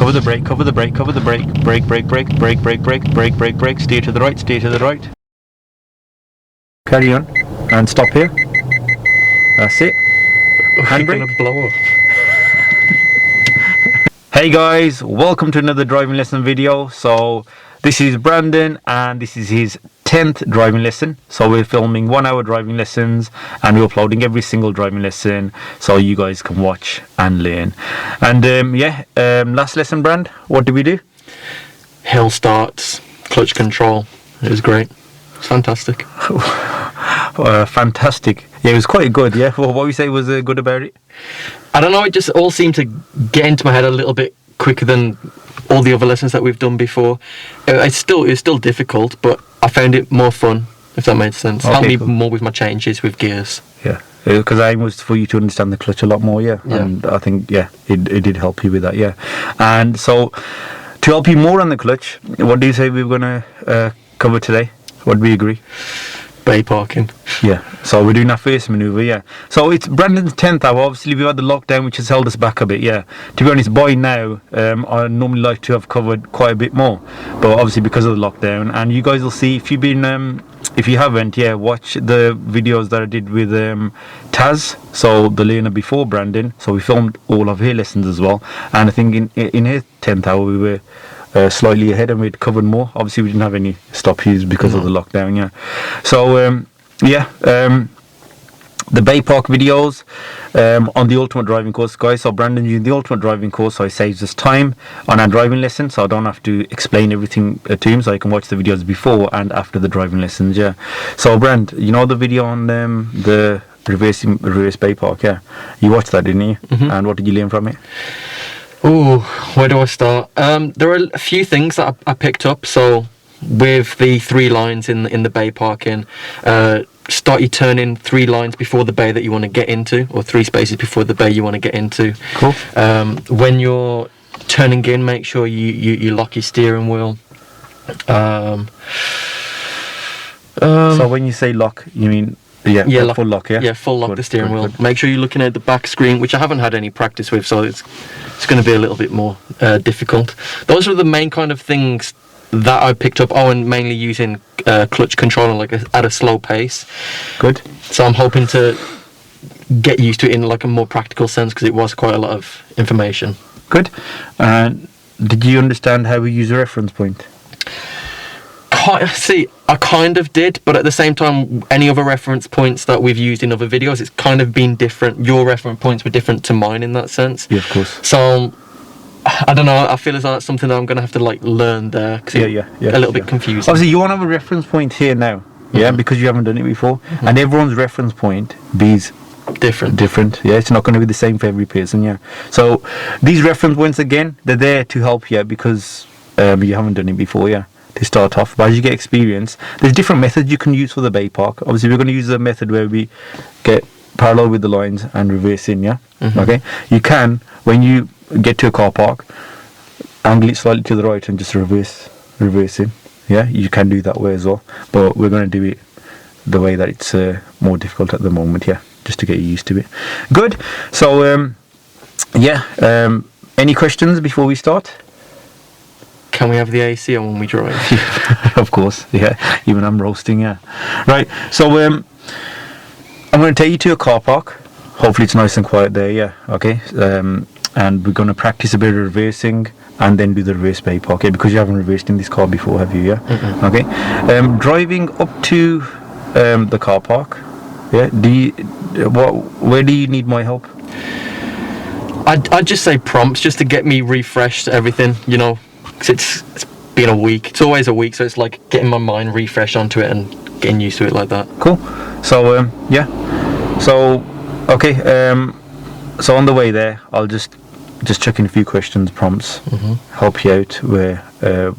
Cover the brake, cover the brake, cover the brake. Brake, brake, brake, brake, brake, brake, brake, brake, brake. Steer to the right, steer to the right. Carry on. And stop here. That's it. Handbrake. Gonna blow up. Hey guys, welcome to another driving lesson video. So this is Brandon and this is his 10th driving lesson. So we're filming 1 hour driving lessons and we're uploading every single driving lesson so you guys can watch and learn. And last lesson, Brand, what did we do? Hill starts, clutch control. It was great. It's fantastic. Fantastic. Yeah, it was quite good. Yeah, well, what would you say was good about it? I don't know, it just all seemed to get into my head a little bit quicker than all the other lessons that we've done before. It's still difficult, but I found it more fun, if that made sense. Okay, Helped me cool. more with my changes with gears. Yeah, because I aim was for you to understand the clutch a lot more, yeah. And I think, it did help you with that, yeah. And so, to help you more on the clutch, what do you say we're going to cover today? What do we agree? Bay parking. Yeah, so we're doing our first manoeuvre, yeah. So it's Brandon's 10th hour. Obviously, we've had the lockdown, which has held us back a bit, yeah. To be honest, by now, I normally like to have covered quite a bit more. But obviously, because of the lockdown, and you guys will see, if you haven't, watch the videos that I did with Taz, so the learner before Brandon. So we filmed all of her lessons as well. And I think in her 10th hour, we were slightly ahead and we'd covered more. Obviously we didn't have any stoppages because of the lockdown, yeah. So the Bay Park videos on the ultimate driving course, guys. So Brandon using the ultimate driving course, so it saves us time on our driving lesson, so I don't have to explain everything to him, so I can watch the videos before and after the driving lessons, yeah. So Brand, you know the video on the reverse Bay Park, yeah, you watched that, didn't you? And what did you learn from it? Oh, where do I start? There are a few things that I picked up. So with the 3 lines in the bay parking, start your turning 3 lines before the bay that you want to get into, or 3 spaces before the bay you want to get into. Cool. When you're turning in, make sure you lock your steering wheel. So when you say lock, you mean full lock, yeah? Yeah, full lock Good, the steering good, wheel. good. Make sure you're looking at the back screen, which I haven't had any practice with, so it's going to be a little bit more difficult. Those are the main kind of things that I picked up. Oh, and mainly using clutch control at a slow pace. Good. So I'm hoping to get used to it in like a more practical sense, because it was quite a lot of information. Good. And did you understand how we use a reference point? See, I kind of did, but at the same time, any other reference points that we've used in other videos, it's kind of been different. Your reference points were different to mine in that sense. Yeah, of course. So, I don't know, I feel as though that's something that I'm going to have to learn there, because it's a little bit confusing. Obviously, you won't have a reference point here now, because you haven't done it before, and everyone's reference point is different. Yeah, it's not going to be the same for every person, yeah. So, these reference points, again, they're there to help you because you haven't done it before, yeah. To start off, but as you get experience, there's different methods you can use for the Bay Park. Obviously, we're going to use a method where we get parallel with the lines and reverse in, yeah? Okay? You can, when you get to a car park, angle it slightly to the right and just reverse in, yeah? You can do that way as well, but we're going to do it the way that it's more difficult at the moment, yeah? Just to get used to it. Good. So, any questions before we start? Can we have the AC on when we drive? Of course, yeah. Even I'm roasting, yeah. Right, so I'm going to take you to a car park. Hopefully it's nice and quiet there, yeah. Okay, and we're going to practice a bit of reversing and then do the reverse Bay Park, okay? Because you haven't reversed in this car before, have you, yeah? Okay, driving up to the car park, yeah. Where do you need my help? I'd just say prompts, just to get me refreshed, everything, you know. Because it's been a week. It's always a week, so it's like getting my mind refreshed onto it and getting used to it like that. Cool. So so okay, so on the way there, I'll just check in a few questions, prompts, help you out where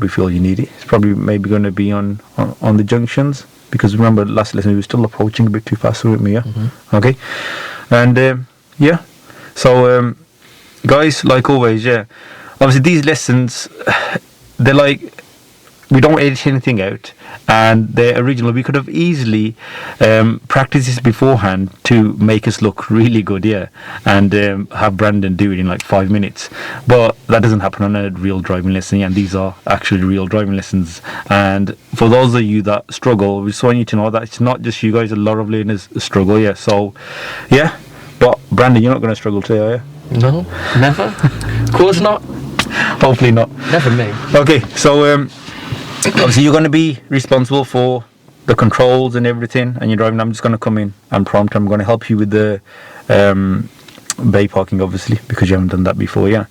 we feel you need it. It's probably maybe going to be on the junctions, because remember last lesson we were still approaching a bit too fast, weren't we? Yeah. Okay. And so guys, like always, yeah. Obviously, these lessons, they're like we don't edit anything out, and they're original. We could have easily practiced this beforehand to make us look really good, yeah, and have Brandon do it in like 5 minutes. But that doesn't happen on a real driving lesson, yeah, and these are actually real driving lessons. And for those of you that struggle, we just want you to know that it's not just you guys. A lot of learners struggle, yeah. So, yeah. But Brandon, you're not going to struggle today, are you? No, never. Of course not. Hopefully not. Never me. Okay, so obviously you're going to be responsible for the controls and everything, and you're driving. I'm just going to come in and prompt. I'm going to help you with the bay parking, obviously, because you haven't done that before, yeah.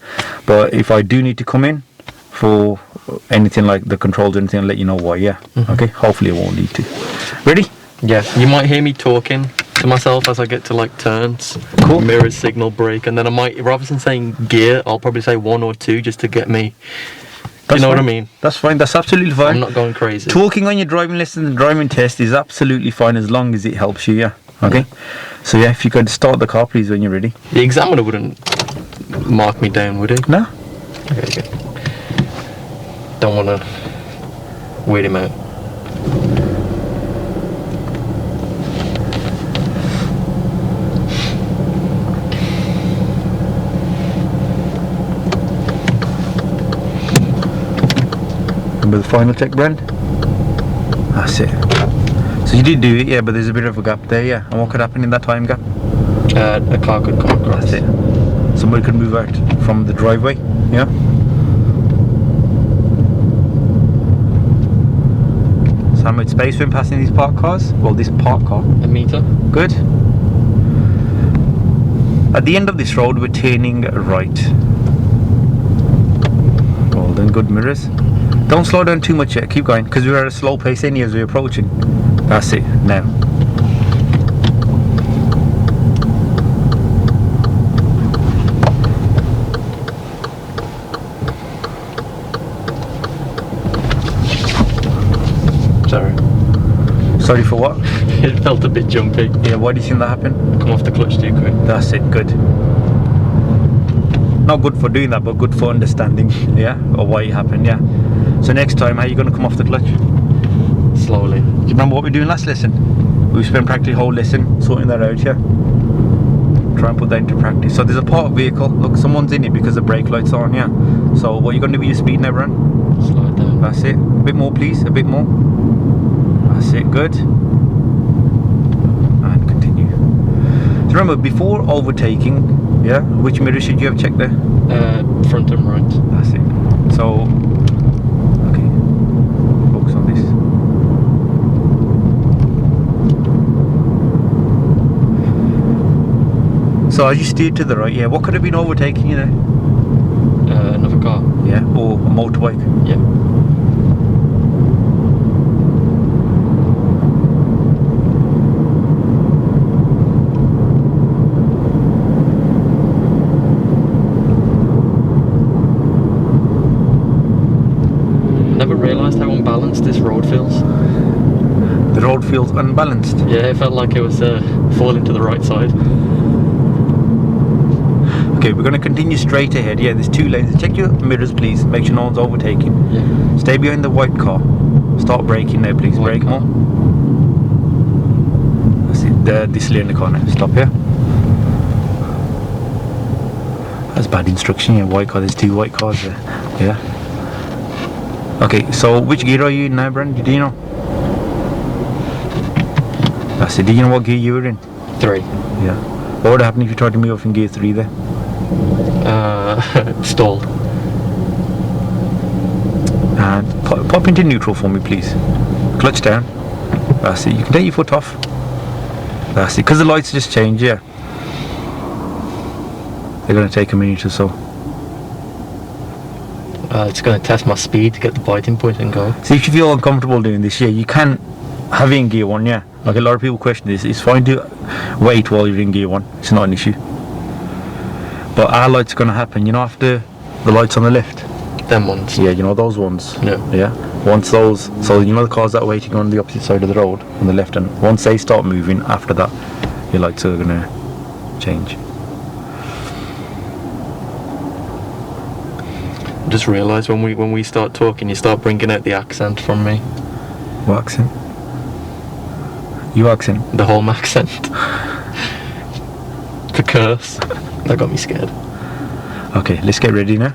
But if I do need to come in for anything like the controls or anything, I'll let you know why, yeah. Okay, hopefully I won't need to. Ready? Yeah, you might hear me talking to myself as I get to like turns, Cool. mirrors, signal, brake, and then I might, rather than saying gear, I'll probably say 1 or 2 just to get me. That's You know what I fine. mean? That's fine. That's absolutely fine. I'm not going crazy. Talking on your driving lesson and driving test is absolutely fine as long as it helps you, yeah. Okay? So, yeah, if you could start the car, please, when you're ready. The examiner wouldn't mark me down, would he? No? Okay, good. Don't want to weird him out. Remember the final check, Brand? That's it. So you did do it, yeah, but there's a bit of a gap there, yeah. And what could happen in that time gap? A car could come across. That's it. Somebody could move out from the driveway, yeah. So how much space when passing these parked cars? Well, this parked car. A meter. Good. At the end of this road, we're turning right. Well done, good mirrors. Don't slow down too much yet, keep going, because we're at a slow pace anyway as we're approaching. That's it, now. Sorry. Sorry for what? It felt a bit jumpy. Yeah, why do you think that happened? Come off the clutch too quick. That's it, good. Not good for doing that, but good for understanding, yeah, or why it happened, yeah. So next time, how are you going to come off the clutch? Slowly. Do you remember what we were doing last lesson? We spent practically the whole lesson sorting that out, yeah. Try and put that into practice. So there's a parked vehicle. Look, someone's in it because the brake light's on, yeah. So what are you going to do with your speed now, Bran? Slow it down. That's it. A bit more, please. A bit more. That's it. Good. And continue. So remember, before overtaking, yeah, which mirror should you have checked there? Front and right. That's it. So, okay. Focus on this. So as you steered to the right, yeah, what could have been overtaking you there? Another car. Yeah, or a motorbike. Yeah. Never realised how unbalanced this road feels. The road feels unbalanced. Yeah, it felt like it was falling to the right side. Okay, we're going to continue straight ahead. Yeah, there's 2 lanes. Check your mirrors, please. Make sure no one's overtaking. Yeah. Stay behind the white car. Start braking now, please. White Brake car. more. That's it. This lane in the car now. Stop here. That's bad instruction. Yeah, white car. There's 2 white cars there. Yeah. Okay, so which gear are you in now, Brand? Do you know? That's it. Do you know what gear you were in? 3. Yeah. What would happen if you tried to move off in gear 3 there? Stalled. And pop into neutral for me, please. Clutch down. That's it. You can take your foot off. That's it. Because the lights just change, yeah. They're going to take a minute or so. It's going to test my speed to get the biting point and go. See, if you feel uncomfortable doing this, yeah, you can have it in gear 1, yeah. Like a lot of people question this. It's fine to wait while you're in gear 1. It's not an issue. But our light's going to happen, you know, after the lights on the left. Them ones. Yeah, you know those ones. Yeah. Yeah. Once those, so you know the cars that are waiting on the opposite side of the road, on the left, and once they start moving, after that, your lights are going to change. Just realised when we start talking, you start bringing out the accent from me. What accent? Your accent? The home accent. The curse. That got me scared. Okay, let's get ready now.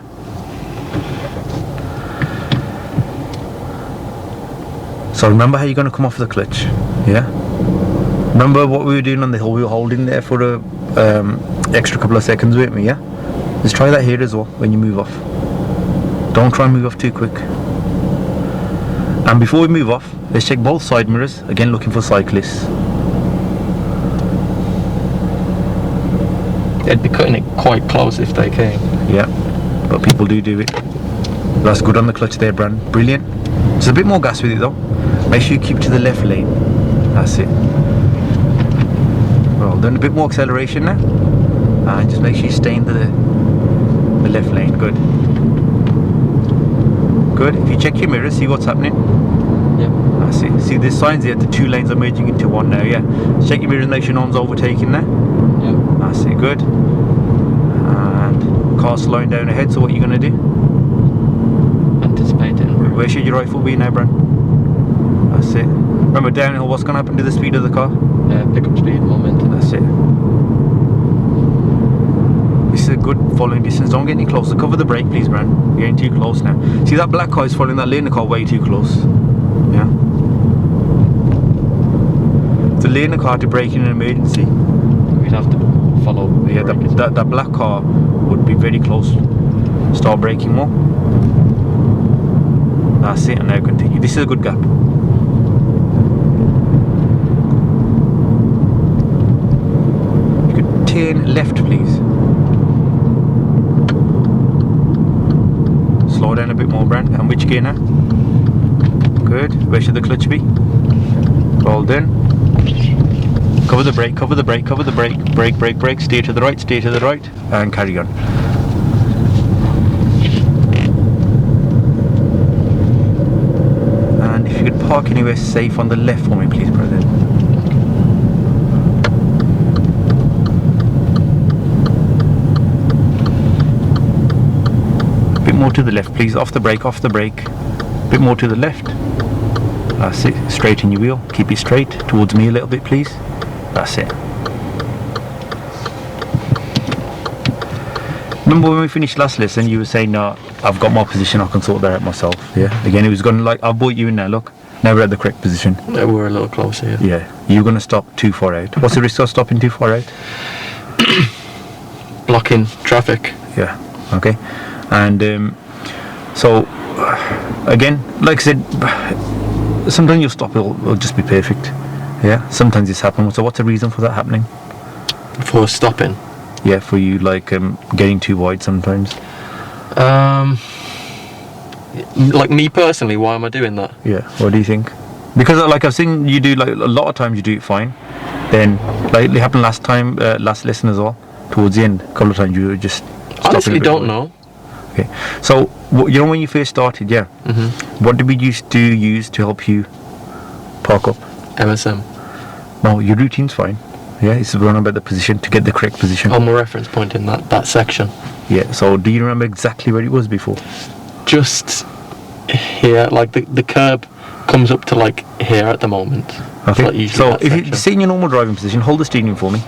So remember how you're going to come off the clutch, yeah? Remember what we were doing on the hill? We were holding there for a extra couple of seconds, weren't we, yeah? Let's try that here as well when you move off. Don't try and move off too quick. And before we move off, let's check both side mirrors, again looking for cyclists. They'd be cutting it quite close if they came. Yeah, but people do it. That's good on the clutch there, Bran. Brilliant. Just a bit more gas with it though. Make sure you keep to the left lane. That's it. Well done. A bit more acceleration now. And just make sure you stay in the left lane. Good. Good. If you check your mirror, see what's happening. Yep. That's it. See, there's signs here. The two lanes are merging into one now. Yeah. Check your mirrors, make sure no one's overtaking there. Yep. That's it. Good. And car slowing down ahead. So what are you going to do? Anticipating. Where should your right foot be now, Bran? That's it. Remember downhill, what's going to happen to the speed of the car? Pick up speed, momentum. That's it. This is a good following distance. Don't get any closer. Cover the brake, please, Bran. You're getting too close now. See that black car is following that lane car way too close. Yeah. To lane the car to brake in an emergency. We'd have to follow. Yeah, that black car would be very close. Start braking more. That's it, and now continue. This is a good gap. You could turn left, please. Slow down a bit more, Bran. And which gear now? Good. Where should the clutch be? Well done. Cover the brake, cover the brake, cover the brake. Brake, brake, brake. Steer to the right, steer to the right. And carry on. And if you could park anywhere safe on the left for me, please, brother. Bit more to the left, please. Off the brake, off the brake. Bit more to the left. That's it. Straighten your wheel. Keep it straight. Towards me a little bit, please. That's it. Remember when we finished last lesson, you were saying, no, I've got my position, I can sort that out myself. Yeah. Again, it was going to like, I've brought you in now, look. Now we're at the correct position. We're a little closer, yeah. Yeah. You're going to stop too far out. What's the risk of stopping too far out? Blocking traffic. Yeah. Okay. And so, again, like I said, sometimes you'll stop, it'll just be perfect. Yeah. Sometimes this happens. So what's the reason for that happening? For stopping? Yeah, for you, like getting too wide sometimes. Like me personally, why am I doing that? Yeah. What do you think? Because like I've seen you do, like a lot of times you do it fine. Then like it happened last time, last lesson as well. Towards the end, a couple of times you were just. Honestly, don't know. Okay. So you know when you first started, yeah. Mhm. What did we used to use to help you park up? MSM. No, your routine's fine. Yeah, it's run about the position to get the correct position. On my reference point in that section. Yeah. So do you remember exactly where it was before? Just here, like the curb comes up to like here at the moment. Okay. Like So if you sit in your normal driving position, hold the steering wheel for me.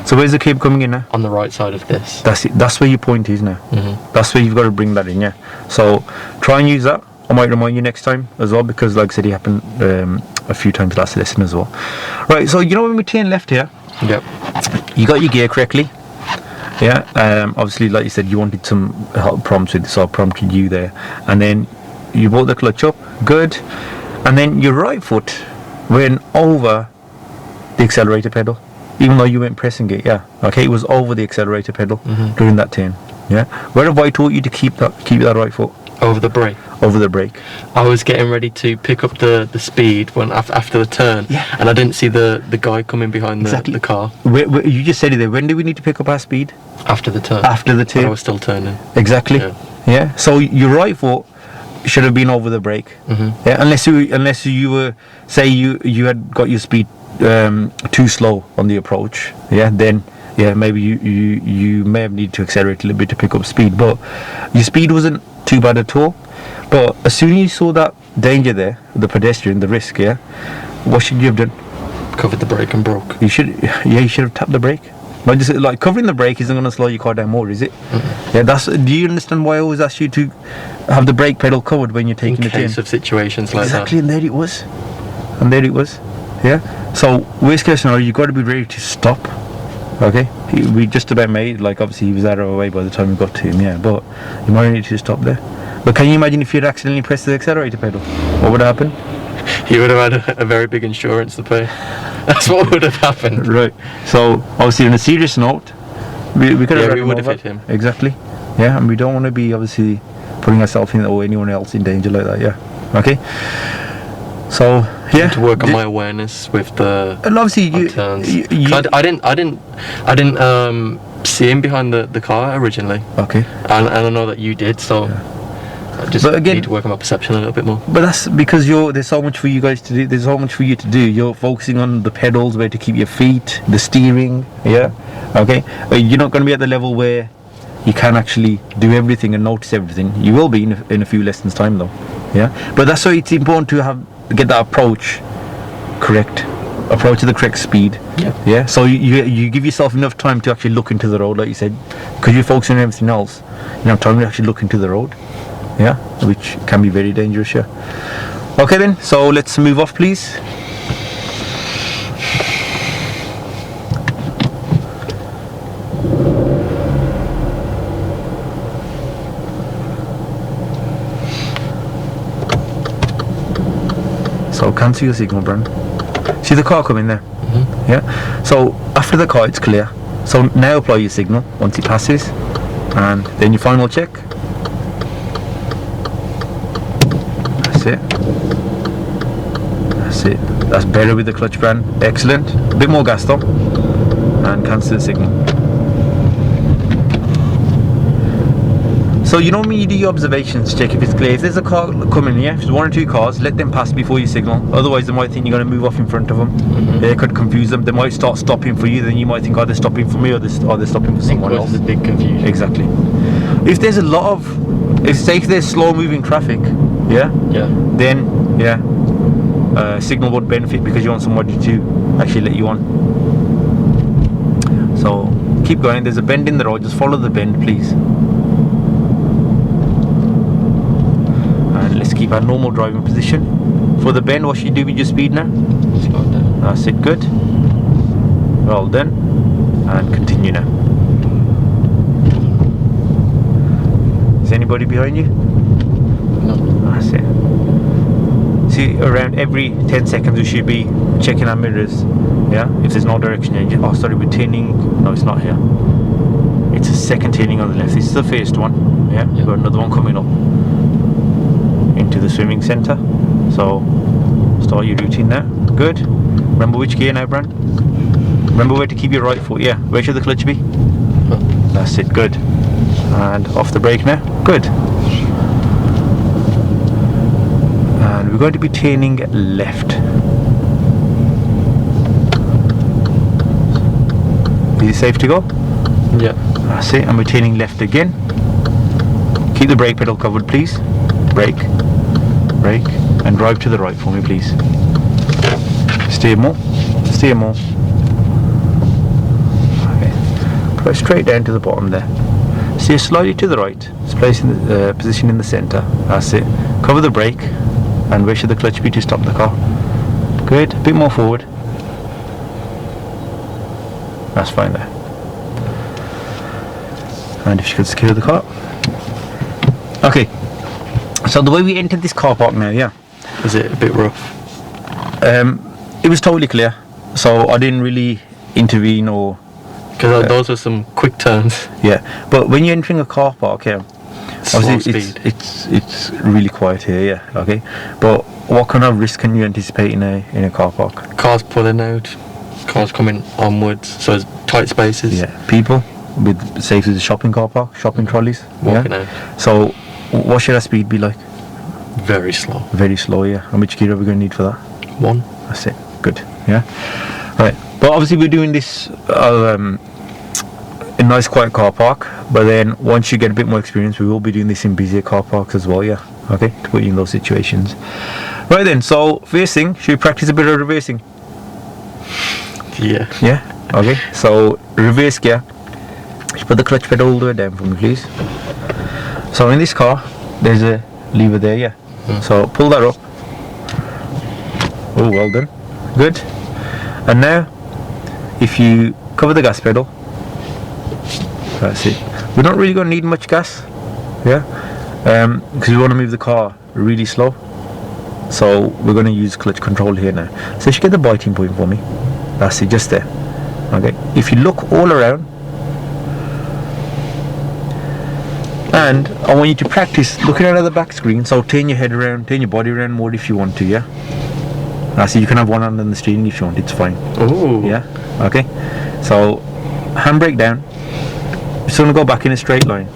So where's the curb coming in now? On the right side of this. That's it. That's where your point is now. Mhm. That's where you've got to bring that in. Yeah. So try and use that. I might remind you next time as well, because like I said, it happened a few times last lesson as well. Right. So you know when we turn left here. Yep. You got your gear correctly. Yeah. Obviously, like you said, you wanted some help prompts with, so I prompted you there, and then you brought the clutch up. Good. And then your right foot went over the accelerator pedal, even though you weren't pressing it. Yeah. Okay. It was over the accelerator pedal during that turn. Yeah. Where have I taught you to keep that right foot? Over the brake. Over the brake. I was getting ready to pick up the speed when after the turn, Yeah. and I didn't see the guy coming behind Exactly. the car You just said it there. When do we need to pick up our speed? after the turn. After the And turn. I was still turning. Exactly. Yeah. Yeah. So your right foot should have been over the brake. Yeah. Unless you were, say you had got your speed too slow on the approach. Yeah. Then maybe you may have needed to accelerate a little bit to pick up speed, but your speed wasn't too bad at all. But as soon as you saw that danger there, the pedestrian, the risk, yeah, what should you have done? Covered the brake and broke. You should have tapped the brake. Not just like covering the brake isn't going to slow your car down more, is it? Yeah, that's. Do you understand why I always ask you to have the brake pedal covered when you're taking In the turn? case of situations like Exactly, and there it was. Yeah. So worst case scenario, you got to be ready to stop. Okay. We just about made, like, obviously he was out of our way by the time we got to him. Yeah, but you might need to stop there. But can you imagine if you'd accidentally pressed the accelerator pedal? What would happen? He would have had a very big insurance to pay. That's what would have happened. Right. So obviously, on a serious note, we could have. Yeah, we would have hit him. Exactly. Yeah, and we don't want to be obviously putting ourselves in or anyone else in danger like that. Yeah. Okay. So yeah. To work on my awareness with the And obviously turns. I didn't see him behind the car originally. Okay. And I know that you did, so. I just need to work on my perception a little bit more. But that's because there's so much for you guys to do. There's so much for you to do. You're focusing on the pedals, where to keep your feet, the steering. Yeah. Okay. You're not going to be at the level where you can actually do everything and notice everything. You will be in a few lessons time though. Yeah. But that's why it's important to get that approach correct. Approach at the correct speed. Yeah. So you give yourself enough time to actually look into the road, like you said, because you're focusing on everything else. You have time to actually look into the road. Yeah, which can be very dangerous. Yeah. Okay then, so let's move off, please. So cancel your signal, Brand. See the car coming there? Mm-hmm. Yeah. So after the car, it's clear. So now apply your signal once it passes, and then your final check. That's it. That's better with the clutch, Brand. Excellent. A bit more gas though, and cancel the signal. So you know when you do your observations, check if it's clear. If there's a car coming here, if there's one or two cars, let them pass before you signal. Otherwise they might think you're going to move off in front of them. Mm-hmm. It could confuse them. They might start stopping for you. Then you might think, are they stopping for me, or they're stopping for someone else? There's a big confusion. Exactly. If there's a lot of, if there's slow moving traffic, then signal would benefit because you want somebody to actually let you on. So keep going. There's a bend in the road. Just follow the bend, please. And let's keep our normal driving position. For the bend, what should you do with your speed now? Slow down. That's it. Good. Well done. And continue now. Is anybody behind you? No. That's it. See, around every 10 seconds we should be checking our mirrors. Yeah, if there's no direction change. Oh, sorry, we're turning. No, it's not here. It's a second turning on the left. This is the first one. Yeah, we've got another one coming up into the swimming centre. So start your routine now. Good. Remember which gear now, Bran? Remember where to keep your right foot. Yeah, where should the clutch be? That's it. Good. And off the brake now. Good. And we're going to be turning left. Is it safe to go? Yeah. That's it. And we're turning left again. Keep the brake pedal covered, please. Brake, brake, and drive to the right for me, please. Steer more. Steer more. Okay. Put it straight down to the bottom there. Steer slightly to the right. It's placed in the position in the centre. That's it. Cover the brake. And where should the clutch be to stop the car? Good. A bit more forward. That's fine there. And if you could secure the car. Okay. So the way we entered this car park now, yeah. Was it a bit rough? It was totally clear. So I didn't really intervene or... Because those were some quick turns. Yeah. But when you're entering a car park, yeah. Slow speed. It's really quiet here, yeah. Okay. But what kind of risk can you anticipate in a car park? Cars pulling out, cars coming onwards, so it's tight spaces. Yeah. People with, say, the shopping car park, shopping trolleys. Walking out. So what should our speed be like? Very slow. Very slow, yeah. How much gear are we going to need for that? 1. That's it. Good. Yeah. Right. But obviously we're doing this in nice quiet car park, but then once you get a bit more experience, we will be doing this in busier car parks as well, yeah. Okay, to put you in those situations. Right then, so first thing, should we practice a bit of reversing? Yeah. Yeah? Okay, so reverse gear. Just put the clutch pedal all the way down for me, please. So in this car, there's a lever there, yeah. So pull that up. Oh, well done. Good. And now, if you cover the gas pedal, that's it. We're not really going to need much gas, yeah, because we want to move the car really slow. So we're going to use clutch control here now. So you should get the biting point for me. That's it, just there. Okay. If you look all around, and I want you to practice looking at the back screen. So turn your head around, turn your body around more if you want to, yeah. So you can have one hand on the steering if you want, it's fine. Oh. Yeah. Okay. So handbrake down. Just want to go back in a straight line.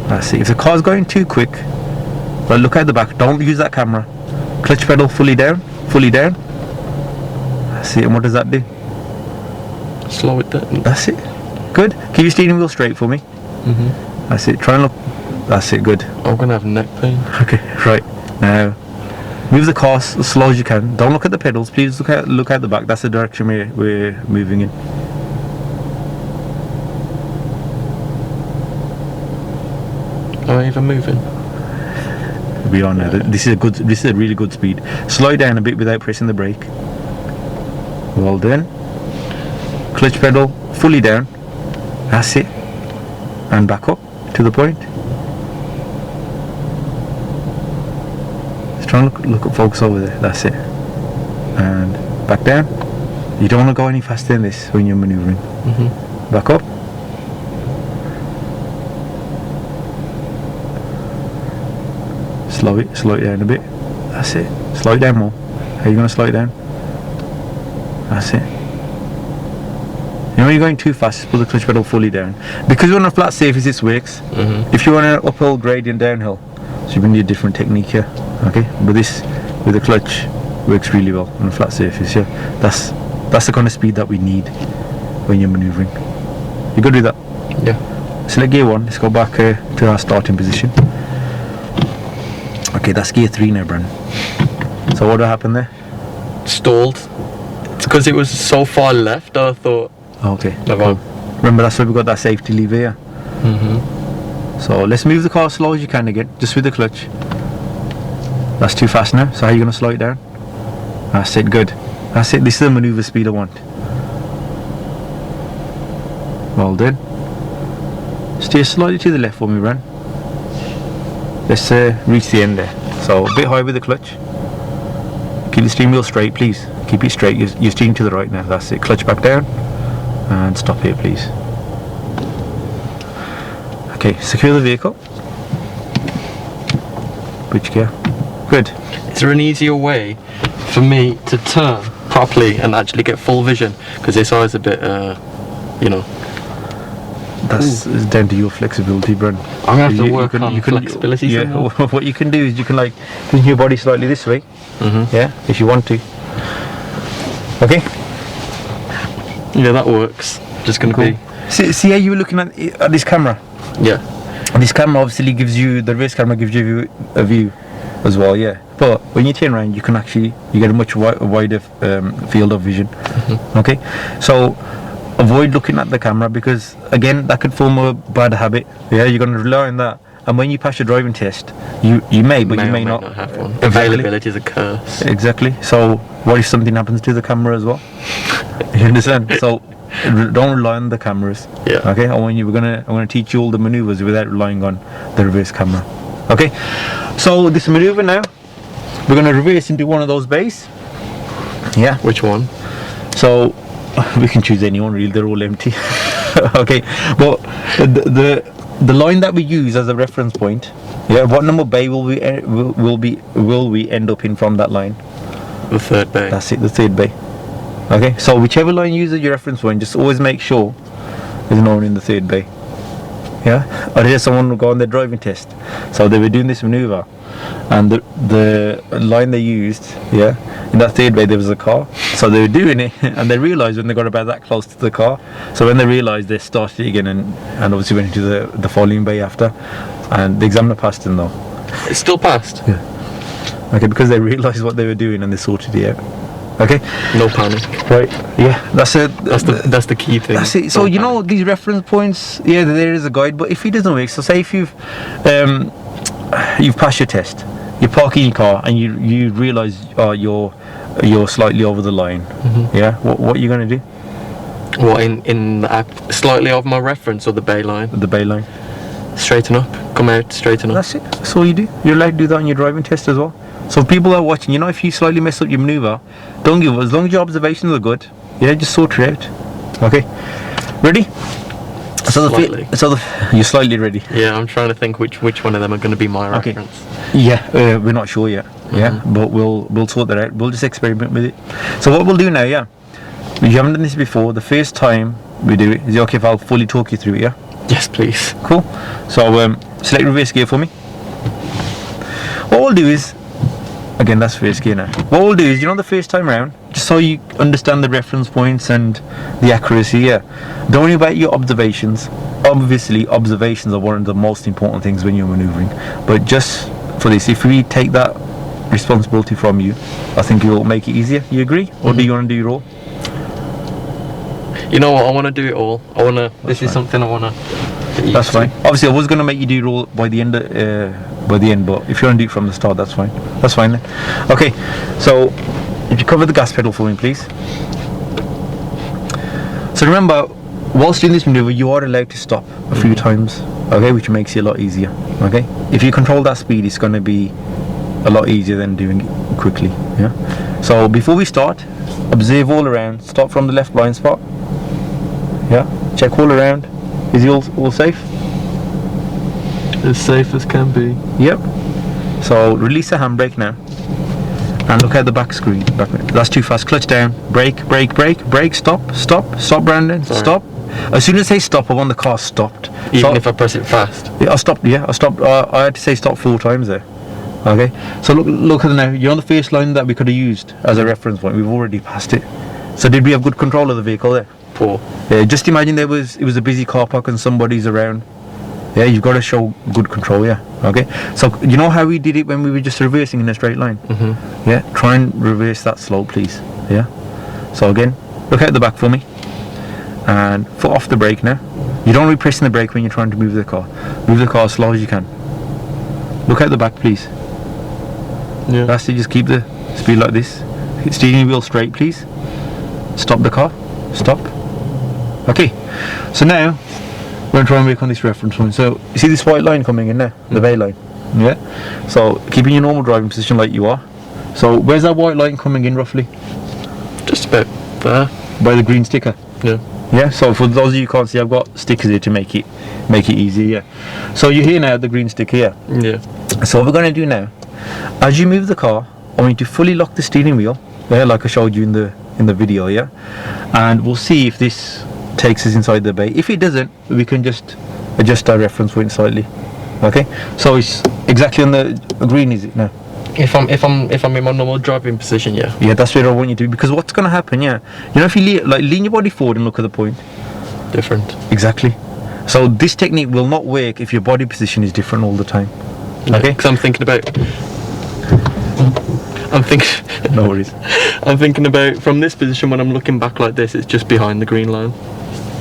That's it. If the car's going too quick, well, look at the back. Don't use that camera. Clutch pedal fully down. Fully down. That's it. And what does that do? Slow it down. That's it. Good. Keep your steering wheel straight for me. That's it. Try and look. That's it. Good. I'm gonna have neck pain. Okay. Right. Now, move the car as slow as you can. Don't look at the pedals. Please look at the back. That's the direction we're moving in. Am I even moving? We are now. This is a really good speed. Slow down a bit without pressing the brake. Well done. Clutch pedal fully down. That's it. And back up to the point. Just try and look at folks over there. That's it. And back down. You don't want to go any faster than this when you're manoeuvring. Back up. Slow it down a bit. That's it. Slow it down more. How are you going to slow it down? That's it. You know when you're going too fast, just put the clutch pedal fully down. Because we're on a flat surface, this works. If you're on an uphill, gradient, downhill, so you need a different technique here. Okay, but this with the clutch works really well on a flat surface. Yeah, that's the kind of speed that we need when you're manoeuvring. You good with that? Yeah. Select gear 1. Let's go back to our starting position. Okay, that's gear 3 now, Brandon. So what happened there? Stalled. It's because it was so far left. I thought. Okay. Cool. Remember, that's why we got that safety lever here. So let's move the car as slow as you can again, just with the clutch. That's too fast now. So how are you going to slow it down? That's it. Good. That's it. This is the manoeuvre speed I want. Well done. Steer slightly to the left for me, Bran. Let's reach the end there. So a bit high with the clutch. Keep the steering wheel straight, please. Keep it straight. You're steering to the right now. That's it. Clutch back down. And stop here, please. Okay, secure the vehicle. Which gear? Good. Is there an easier way for me to turn properly and actually get full vision? Because this eye's a bit, you know. That's down to your flexibility, Bren. I'm gonna have to work on flexibility. Yeah. What you can do is you can like turn your body slightly this way. Yeah, if you want to. Okay. Yeah, that works. Just gonna be. See how you were looking at this camera. Yeah. And this camera obviously gives you, the reverse camera gives you a view as well, yeah. But when you turn around, you can actually, you get a much wider field of vision. Okay, so avoid looking at the camera because again, that could form a bad habit. Yeah, you're going to rely on that. And when you pass your driving test, you may, but you may not have one. Availability is a curse. Exactly. So what if something happens to the camera as well? You understand? So don't rely on the cameras. Yeah. Okay. I'm gonna teach you all the maneuvers without relying on the reverse camera. Okay. So this maneuver now, we're gonna reverse into one of those bays. Yeah. Which one? So we can choose any one. Really, they're all empty. Okay. But the line that we use as a reference point. Yeah. What number bay will we end up in from that line? The third bay. That's it. The third bay. Okay, so whichever line you use as your reference point, just always make sure there's no one in the third bay. Yeah, or here's someone go on their driving test. So they were doing this manoeuvre, and the line they used, yeah, in that third bay there was a car. So they were doing it, and they realised when they got about that close to the car. So when they realised, they started it again, and obviously went into the following bay after, and the examiner passed them though. It's still passed. Yeah. Okay, because they realised what they were doing and they sorted it out. Okay. No panic. Right. Yeah, that's it. That's the key thing. That's it. So you know these reference points. Yeah, there is a guide, but if it doesn't work, so say if you've passed your test, you're parking your car, and you realise you're slightly over the line. Mm-hmm. Yeah. What are you gonna do? What in the app? Slightly over my reference or the bay line? The bay line. Straighten up. Come out. Straighten up. That's it. That's all you do. You're allowed to do that on your driving test as well. So if people are watching, you know, if you slightly mess up your manoeuvre, don't give up. As long as your observations are good, yeah, just sort it out. Okay, ready? Slightly. You're slightly ready. Yeah, I'm trying to think which one of them are going to be my Okay. reference. Yeah, we're not sure yet. Yeah, but we'll sort that out. We'll just experiment with it. So what we'll do now, yeah, you haven't done this before. The first time we do it, is it okay if I'll fully talk you through it? Yeah. Yes, please. Cool. So select reverse gear for me. What we'll do is, again, that's first gear now. What we'll do is, you know, the first time round, just so you understand the reference points and the accuracy, yeah, don't worry about your observations. Obviously, observations are one of the most important things when you're manoeuvring. But just for this, if we take that responsibility from you, I think it'll make it easier. You agree? Or do you want to do your all? You know what? I want to do it all. This is something I want to. That's fine. Obviously, I was going to make you do it all by the end, but if you want to do it from the start, that's fine. That's fine then. Okay, so if you cover the gas pedal for me, please. So remember, whilst doing this maneuver, you are allowed to stop a few times, okay, which makes it a lot easier. Okay, if you control that speed, it's going to be a lot easier than doing it quickly. Yeah. So before we start, observe all around. Start from the left blind spot. Yeah. Check all around. Is it all safe? As safe as can be. Yep. So release the handbrake now. And look at the back screen. That's too fast. Clutch down. Brake. Stop, Brandon. Sorry. Stop. As soon as I say stop, I want the car stopped. Even if I press it fast. Yeah, I stopped. Yeah, I stopped. I had to say stop 4 times there. Okay. So look at it now. You're on the first line that we could have used as a reference point. We've already passed it. So did we have good control of the vehicle there? Poor. Yeah, just imagine it was a busy car park and somebody's around. Yeah, you've got to show good control. Yeah. Okay. So you know how we did it when we were just reversing in a straight line. Yeah. Try and reverse that slow, please. Yeah. So again, look out the back for me, and foot off the brake now. You don't be pressing the brake when you're trying to move the car. Move the car as slow as you can. Look out the back, please. Yeah. That's it. Just keep the speed like this. Steering wheel straight, please. Stop the car. Stop. Okay. So now we're going to try and work on this reference point. So you see this white line coming in there, the bay line. Yeah. So keeping your normal driving position like you are. So where's that white line coming in roughly? Just about there. By the green sticker. Yeah. Yeah. So for those of you who can't see, I've got stickers here to make it easy. Yeah. So you're here now, the green sticker here. Yeah. So what we're going to do now, as you move the car, I want you to fully lock the steering wheel. Yeah, like I showed you in the video. Yeah. And we'll see if this takes us inside the bay. If it doesn't, we can just adjust our reference point slightly. Okay. So it's exactly on the green, is it now? If I'm in my normal driving position, yeah. Yeah, that's where I want you to be, because what's going to happen, yeah, you know, if you lean your body forward and look at the point. Different. Exactly. So this technique will not work if your body position is different all the time. Okay. Because I'm thinking about. No worries. I'm thinking about from this position when I'm looking back like this, it's just behind the green line.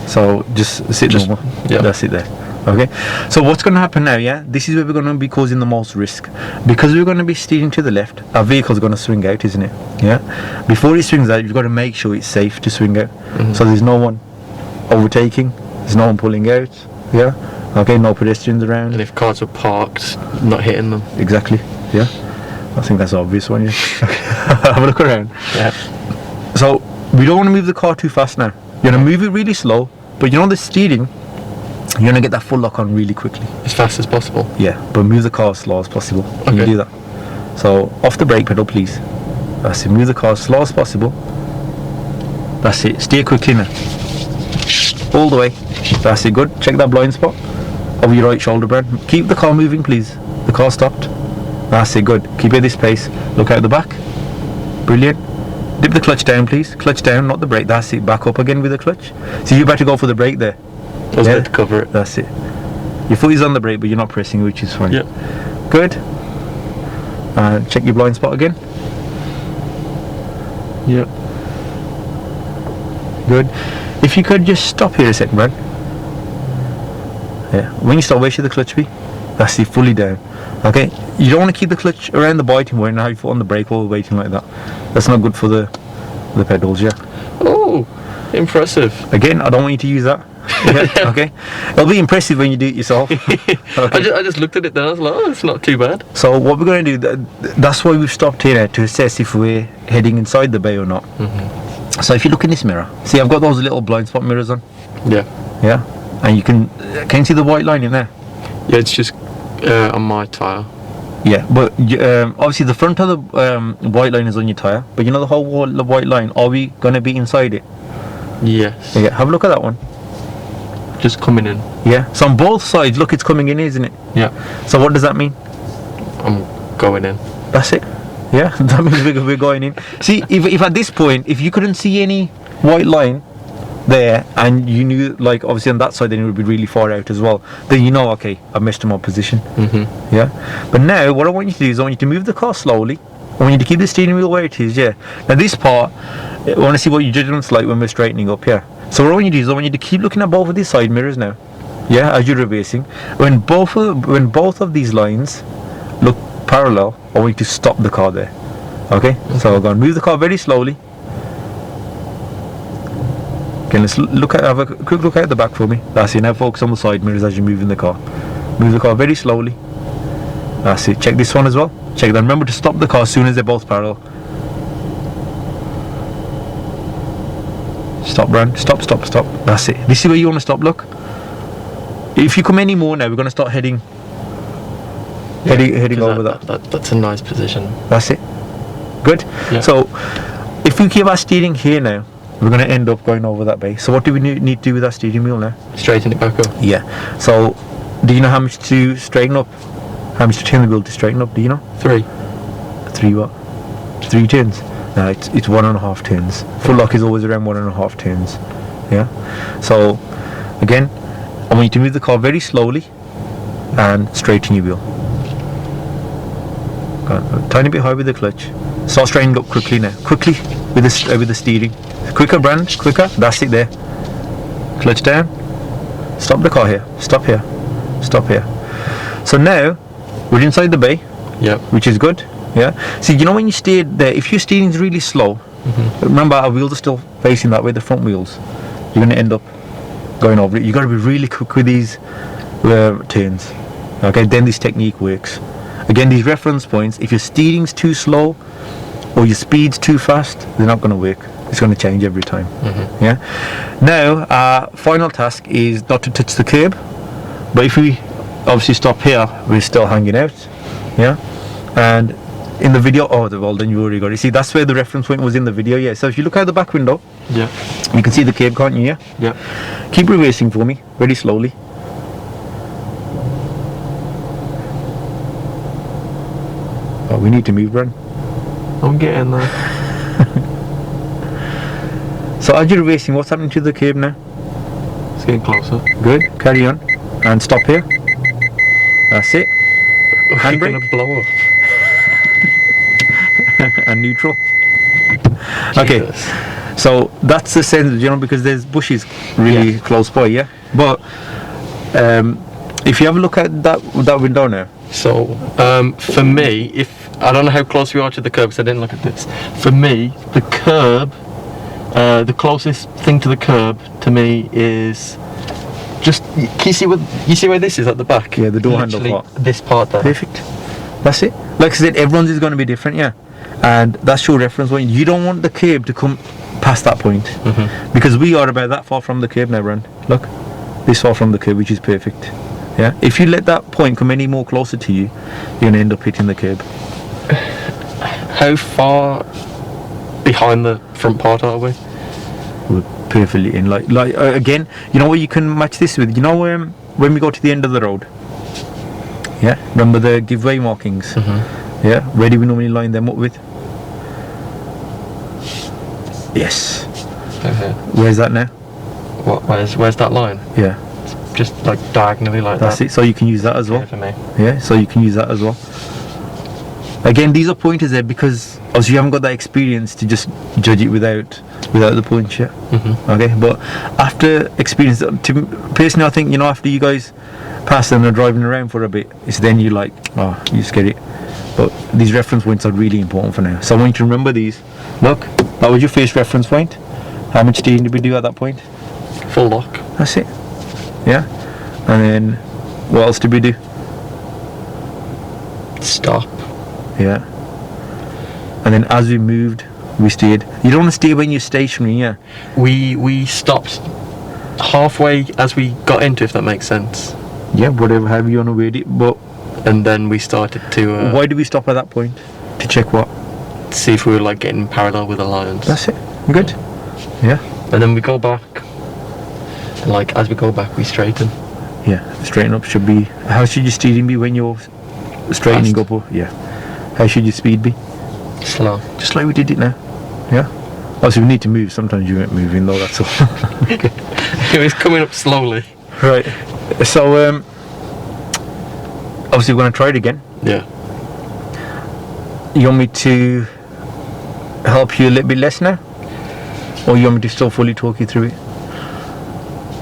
So just sit normal. Yeah. That's it there. Okay. So what's going to happen now? Yeah, this is where we're going to be causing the most risk, because we're going to be steering to the left. Our vehicle's going to swing out, isn't it? Yeah. Before it swings out, you've got to make sure it's safe to swing out. So there's no one overtaking. There's no one pulling out. Yeah. Okay. No pedestrians around. And if cars are parked, not hitting them. Exactly. Yeah. I think that's obvious one. Yeah. Have a look around. Yeah. So we don't want to move the car too fast now. You're going to move it really slow, but you know the steering, you're going to get that full lock on really quickly. As fast as possible. Yeah, but move the car as slow as possible. Can you do that? So off the brake pedal, please. That's it. Move the car as slow as possible. That's it. Steer quickly now. All the way. That's it. Good. Check that blind spot. over your right shoulder, Brad. Keep the car moving, please. The car stopped. That's it, good. Keep it at this pace. Look out the back. Brilliant. Dip the clutch down, please. Clutch down, not the brake. That's it. Back up again with the clutch. So you're about to go for the brake there. I was about to cover it. That's it. Your foot is on the brake, but you're not pressing, which is fine. Yep. Good. Check your blind spot again. Yep. Good. If you could just stop here a second, Brad. Yeah. When you stop, where should the clutch be? That's it, fully down. Okay. You don't want to keep the clutch around the biting point and have your foot on the brake while waiting like that. That's not good for the pedals, yeah. Oh, impressive. Again, I don't want you to use that. Yeah, okay. It'll be impressive when you do it yourself. Okay. I just looked at it then. I was like, oh, it's not too bad. So what we're going to do, that's why we've stopped here now, to assess if we're heading inside the bay or not. So if you look in this mirror, see I've got those little blind spot mirrors on. Yeah. Yeah. And you can you see the white line in there? Yeah, it's just on my tyre. Yeah, but obviously the front of the white line is on your tyre, but you know the whole the white line, are we going to be inside it? Yes. Yeah, have a look at that one. Just coming in. Yeah, so on both sides, look, it's coming in, isn't it? Yeah. So what does that mean? I'm going in. That's it. Yeah, that means we're going in. See, if at this point, if you couldn't see any white line there, and you knew, like, obviously on that side, then it would be really far out as well, then you know, okay, I've missed my position. Yeah. But now, what I want you to do is I want you to move the car slowly. I want you to keep the steering wheel where it is, yeah. Now this part, I want to see what your judgment's like when we're straightening up, yeah. So what I want you to do is I want you to keep looking at both of these side mirrors now. Yeah, as you're reversing. When both of these lines look parallel, I want you to stop the car there. Okay? So I'm going to move the car very slowly. Okay, let's have a quick look at the back for me. That's it. Now focus on the side mirrors as you're moving the car. Move the car very slowly. That's it. Check this one as well. Check that. Remember to stop the car as soon as they're both parallel. Stop, Brand. Stop. That's it. This is where you want to stop, look. If you come any more now, we're going to start heading over that. That's a nice position. That's it. Good. Yeah. So, if we keep our steering here now, we're going to end up going over that bay. So what do we need to do with our steering wheel now? Straighten it back up. Yeah. So, do you know how much to straighten up? How much to turn the wheel to straighten up? Do you know? 3. 3 what? 3 turns. No, it's 1.5 turns. Full lock is always around 1.5 turns. Yeah. So again, I want you to move the car very slowly and straighten your wheel. Go on, a tiny bit high with the clutch. Start straightening up quickly now. Quickly with the steering. Quicker, Brand. Quicker. That's it there. Clutch down. Stop the car here. Stop here. Stop here. So now we're inside the bay. Yep. Which is good. Yeah. See, you know when you steer there, if your steering is really slow, remember our wheels are still facing that way, the front wheels, you're going to end up going over it. You've got to be really quick with these turns. Okay, then this technique works. Again, these reference points, if your steering's too slow or your speed's too fast, they're not going to work. It's going to change every time. Yeah. Now, our final task is not to touch the curb, but if we obviously stop here, we're still hanging out. Yeah. And in the video, well then you already got it. See, that's where the reference point was in the video, yeah. So if you look out the back window, yeah, you can see the curb, can't you? Yeah. Yeah. Keep reversing for me, very slowly. Oh, we need to move, Bran. I'm getting there. So as you're reversing, what's happening to the curb now? It's getting closer. Good. Carry on, and stop here. That's it. Handbrake. Gonna blow up. And neutral. Okay, so that's the sense, because there's bushes really close by, yeah. But if you have a look at that window now. So for me, if I don't know how close we are to the curb, because I didn't look at this. For me, the curb, the closest thing to the curb to me is just. Can you see where this is at the back? Yeah, the door handle part. This part there. Perfect. That's it. Like I said, everyone's is going to be different, yeah. And that's your reference point. You don't want the curb to come past that point, because we are about that far from the curb now, Ron. Look, this far from the curb, which is perfect. Yeah. If you let that point come any more closer to you, you're going to end up hitting the curb. How far behind the front part are we? We're perfectly in. Like again, you know what you can match this with? You know when we go to the end of the road, yeah, remember the giveaway markings? Yeah, where do we normally line them up with? Yes. Okay. Where's that now? Where's that line? Yeah. Just like diagonally like That's that. it. So you can use that as well. Yeah, for me. Yeah, so you can use that as well. Again, these are pointers there because obviously you haven't got that experience to just judge it without the points yet. Okay, but after experience, personally, I think, you know, after you guys pass and are driving around for a bit, it's then you like, oh, you just get it. But these reference points are really important for now. So I want you to remember these. Look, that was your first reference point. How much steering did we do at that point? Full lock. That's it. Yeah. And then what else did we do? Stop. Yeah. And then as we moved, we steered. You don't want to steer when you're stationary, yeah? We stopped halfway as we got into, if that makes sense. Yeah, whatever, however you want to word it. But And then we started to why do we stop at that point? To check what? see if we were like getting parallel with the lines. That's it. Good. Yeah. And then we go back. And like as we go back, we straighten. Yeah. Straighten up should be. How should your steering be when you're straightening Fast. up? Yeah. How should your speed be? Slow. Just like we did it now. Yeah. Obviously, we need to move. Sometimes you weren't moving though. That's all. It was coming up slowly. Right. So obviously we're going to try it again. Yeah. You want me to help you a little bit less now? Or you want me to still fully talk you through it?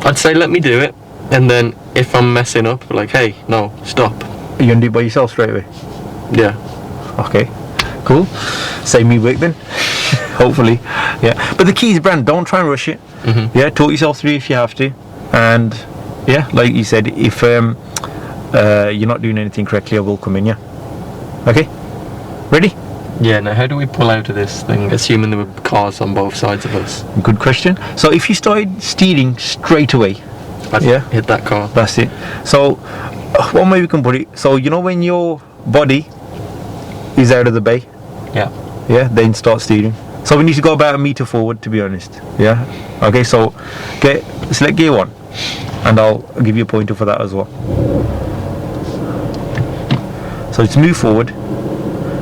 I'd say let me do it, and then if I'm messing up, like, hey, no, stop. Are you going to do it by yourself straight away? Yeah. Okay. Cool. Save me work then. Hopefully. Yeah. But the key is, Brand, don't try and rush it. Yeah, talk yourself through if you have to. And yeah, like you said, if you're not doing anything correctly, I will come in, yeah? Okay? Ready? Yeah, now how do we pull out of this thing, assuming there were cars on both sides of us? Good question. So if you started steering straight away, I'd yeah, hit that car. that's it. So one way we can put it, so you know when your body is out of the bay, Yeah. yeah, then start steering. So we need to go about a meter forward, to be honest. Yeah. Okay. So select gear 1, and I'll give you a pointer for that as well. So let's move forward.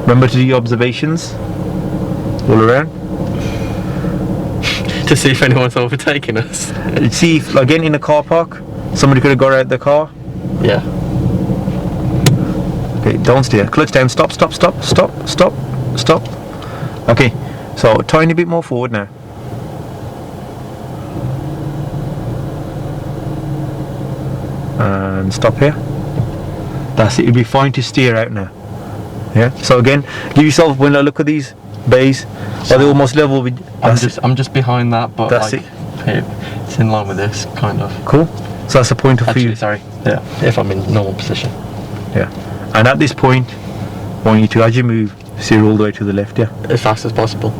Remember to do your observations all around. To see if anyone's overtaking us. See if, again, in a car park, somebody could have got out the car. Yeah. Okay, don't steer. Clutch down. Stop, stop, stop, stop, stop, stop. Okay, so a tiny bit more forward now. And stop here. That's it. It'll be fine to steer out now. Yeah. So again, give yourself, when I look at these bays, are they almost level with? I'm just behind that, but That's like, it's in line with this, kind of. Cool. So that's a pointer for you. Actually, sorry. Yeah. If I'm in normal position. Yeah. And at this point, I want you to, as you move, steer all the way to the left. Yeah. As fast as possible.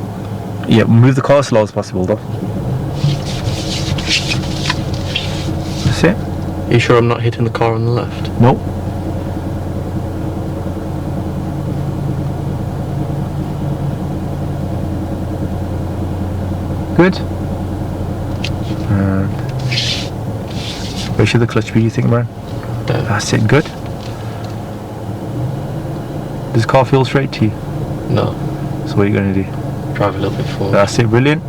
Yeah. Move the car as slow as possible, though. That's it. Are you sure I'm not hitting the car on the left? Nope. Good. And where should the clutch be, you think, Brian? There. That's it. Good. Does the car feel straight to you? No. So what are you going to do? Drive a little bit forward. That's it. Brilliant.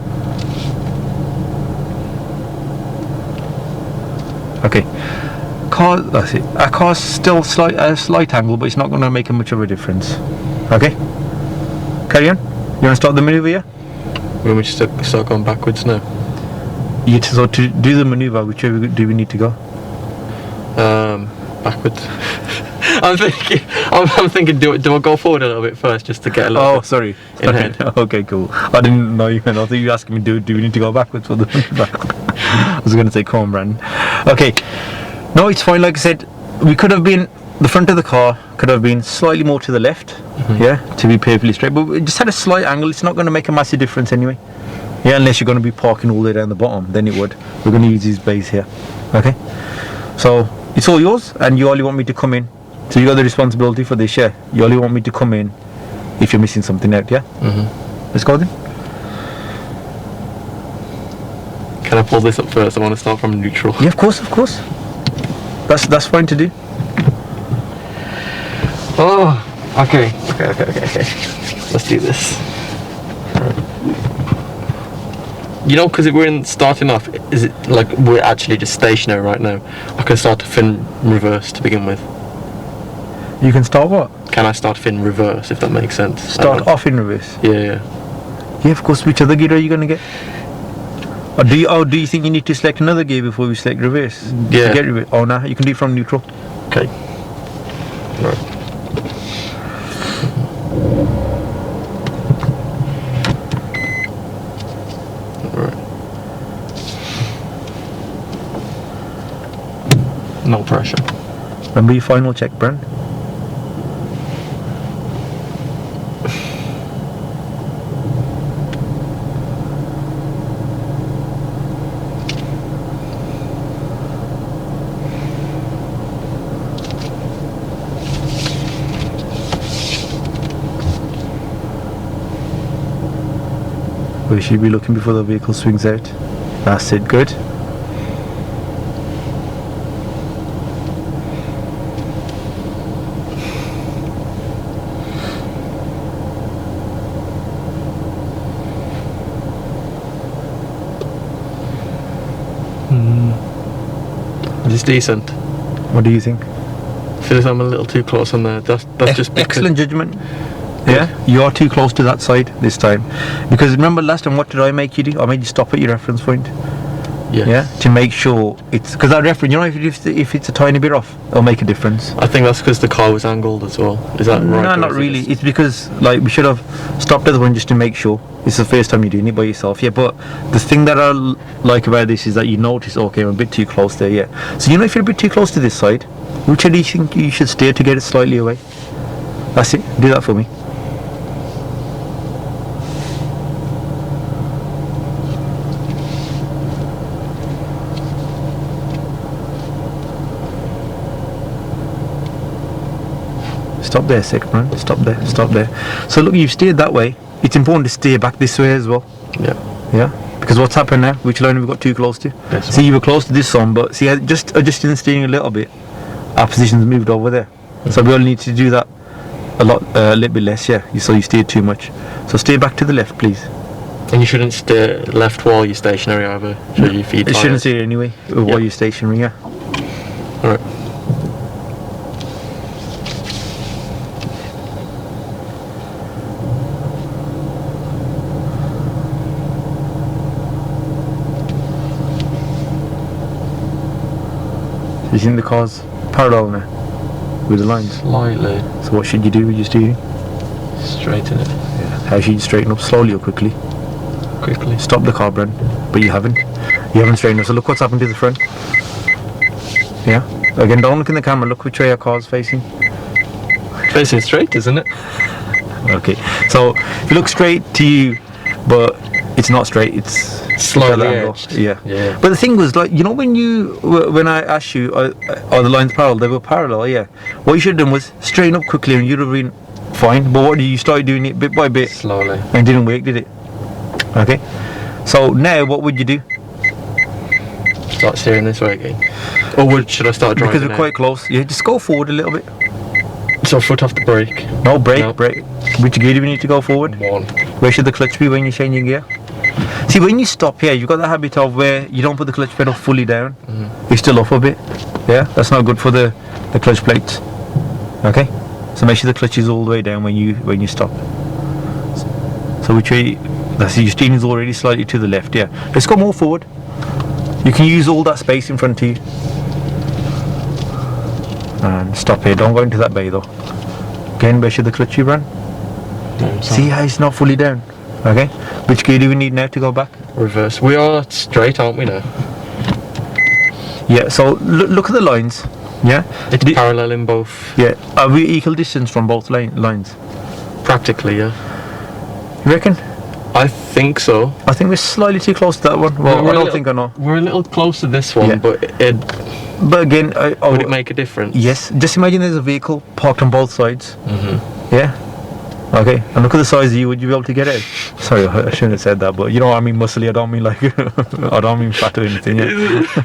Okay. Car. That's it. Our car's still a slight angle, but it's not going to make much of a difference. Okay. Carry on. You want to start the manoeuvre here? We want me to start going backwards now. So to do the manoeuvre, whichever do we need to go? Backwards. I'm thinking. Do I go forward a little bit first, just to get a little? Oh, bit sorry. in head. Okay, cool. I didn't know you meant. I think you were asking me, do we need to go backwards for the manoeuvre? I was going to say, come on, Brandon. Okay. No, it's fine. Like I said, we could have been, the front of the car could have been slightly more to the left, yeah, to be perfectly straight. But we just had a slight angle. It's not going to make a massive difference anyway. Yeah, unless you're going to be parking all the way down the bottom, then it would. We're going to use these bays here. Okay. So it's all yours, and you only want me to come in. So you got the responsibility for this, yeah. You only want me to come in if you're missing something out, yeah. Let's go then. Can I pull this up first? I want to start from neutral. Yeah, of course, of course. That's fine to do. Oh, okay. Let's do this. You know, because we're in starting off, is it like we're actually just stationary right now? I can start off in reverse to begin with. You can start what? Can I start off in reverse, if that makes sense? Start off in reverse. Yeah. Yeah, of course. Which other gear are you gonna get? Or do you think you need to select another gear before you select reverse? Yeah. To get reverse. Oh, nah, you can do it from neutral. Okay. Right. No pressure. Remember your final check, Brent. We should be looking before the vehicle swings out. That's it, good. It's decent. What do you think? I feel like I'm a little too close on there. That's just because... Excellent judgment. Yeah, you are too close to that side this time. Because remember last time, what did I make you do? I made you stop at your reference point. Yes. Yeah, to make sure it's... Because that reference, you know, if it's a tiny bit off, it'll make a difference. I think that's because the car was angled as well. Is that right? No, not really. It's because, like, we should have stopped at the one just to make sure. It's the first time you're doing it by yourself, yeah. But the thing that I like about this is that you notice, okay, I'm a bit too close there, yeah. So, you know, if you're a bit too close to this side, which way do you think you should steer to get it slightly away? That's it. Do that for me. Stop there a sec, man. Stop there. So look, you've steered that way. It's important to steer back this way as well. Yeah. Because what's happened now? Which line have we got too close to? Yes. See, you were close to this one, but see, just adjusting the steering a little bit, our position's moved over there. Mm-hmm. So we only need to do that a little bit less, yeah. So you steered too much. So steer back to the left, please. And you shouldn't steer left while you're stationary either. Should you feed it shouldn't steer anyway while you're stationary, yeah. Alright. You think the car's parallel now with the lines? Slightly. So what should you do with your steering? Straighten it. Yeah. How should you straighten up? Slowly or quickly? Quickly. Stop the car, Bren. But you haven't. You haven't straightened up. So look what's happened to the front. Yeah. Again, don't look in the camera. Look which way your car's facing. Facing straight, isn't it? Okay. So if you look straight to you, but it's not straight. It's slightly edged. Yeah. Yeah. But the thing was, like, you know, when I asked you, are the lines parallel? They were parallel. Yeah. What you should have done was straighten up quickly, and you'd have been fine. But what did you start doing it bit by bit? Slowly. And it didn't work, did it? Okay. So now, what would you do? Start steering this way again. Or should I start driving? Because we're quite close. Yeah. Just go forward a little bit. So foot off the brake. No, brake. Which gear do we need to go forward? 1. Where should the clutch be when you're changing gear? See, when you stop here, you've got that habit of where you don't put the clutch pedal fully down. Mm-hmm. You're still up a bit. Yeah, that's not good for the clutch plates. Okay, so make sure the clutch is all the way down when you stop. So which way? That's your steering is already slightly to the left. Yeah, let's go more forward. You can use all that space in front of you. And stop here. Don't go into that bay though. Again, where should the clutch be run? See how it's not fully down. Okay, which gear do we need now to go back? Reverse. We are straight, aren't we now? Yeah, so look at the lines. Yeah, it's parallel in both. Yeah, are we equal distance from both lines? Practically, yeah. You reckon? I think so. I think we're slightly too close to that one. Well, I don't think I know. We're a little close to this one, yeah. But again, would it make a difference? Yes. Just imagine there's a vehicle parked on both sides. Mm-hmm. Yeah. Okay, and look at the size of you. Would you be able to get it? Sorry, I shouldn't have said that, but you know what I mean, muscly. I don't mean like, I don't mean fat or anything. Yeah.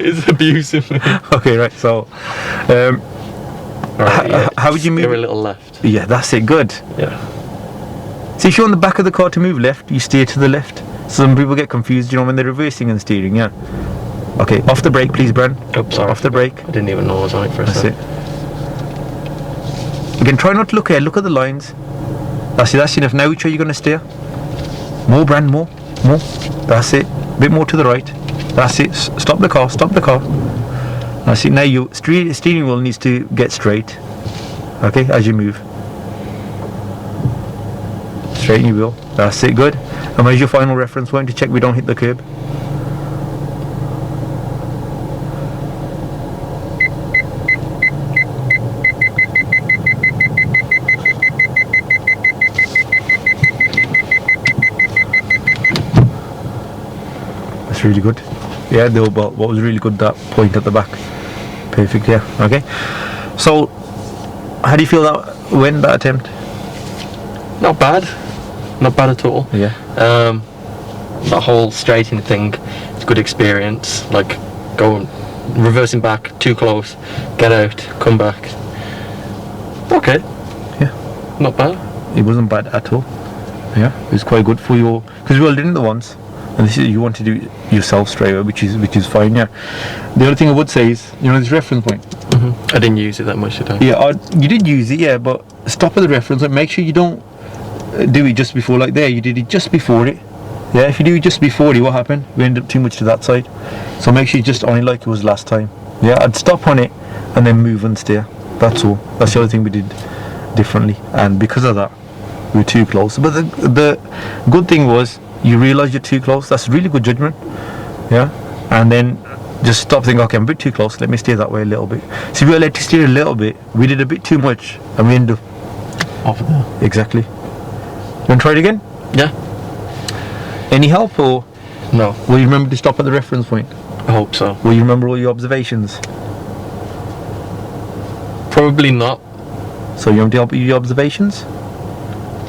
It's abusive. Okay, right. So, Alright, yeah. how would you move? Steer a little left. Yeah, that's it. Good. Yeah. See, if you're on the back of the car to move left, you steer to the left. Some people get confused, you know, when they're reversing and steering. Yeah. Okay, off the brake, please, Bran. Oh, sorry. Off the brake. I didn't even know I was on it for a That's second. it. Again, try not to look ahead. Look at the lines. That's it. That's enough. Now, which way are you going to steer? More, Bran. More. That's it. A bit more to the right. That's it. Stop the car. Stop the car. That's it. Now your steering wheel needs to get straight. Okay, as you move. Straighten your wheel. That's it. Good. And where's your final reference point to check we don't hit the curb? That's really good. Yeah, what was really good, that point at the back. Perfect, yeah. Okay. So, how do you feel that went, that attempt? Not bad. Not bad at all. Yeah. That whole straighting thing, it's a good experience. Like, going, reversing back, too close, get out, come back. Okay. Yeah. Not bad. It wasn't bad at all. Yeah. It was quite good for your, because we all did it once. And this is, you want to do it yourself straight away, which is fine, yeah. The other thing I would say is, you know, this reference point. I didn't use it that much today. Yeah, you did use it, yeah, but stop at the reference and make sure you don't do it just before, like there, you did it just before it. Yeah, if you do it just before it, what happened? We end up too much to that side. So make sure you just on it like it was last time. Yeah, I'd stop on it and then move and steer. That's all. That's the other thing we did differently. And because of that, we were too close. But the good thing was, you realise you're too close. That's really good judgment. Yeah, and then just stop thinking, okay, I'm a bit too close, let me steer that way a little bit. So if we were led to steer a little bit, we did a bit too much and we ended up Over there. exactly. You want to try it again? Yeah. Any help, or No. will you remember to stop at the reference point? I hope so. Will you remember all your observations? Probably not. So you want to help with your observations?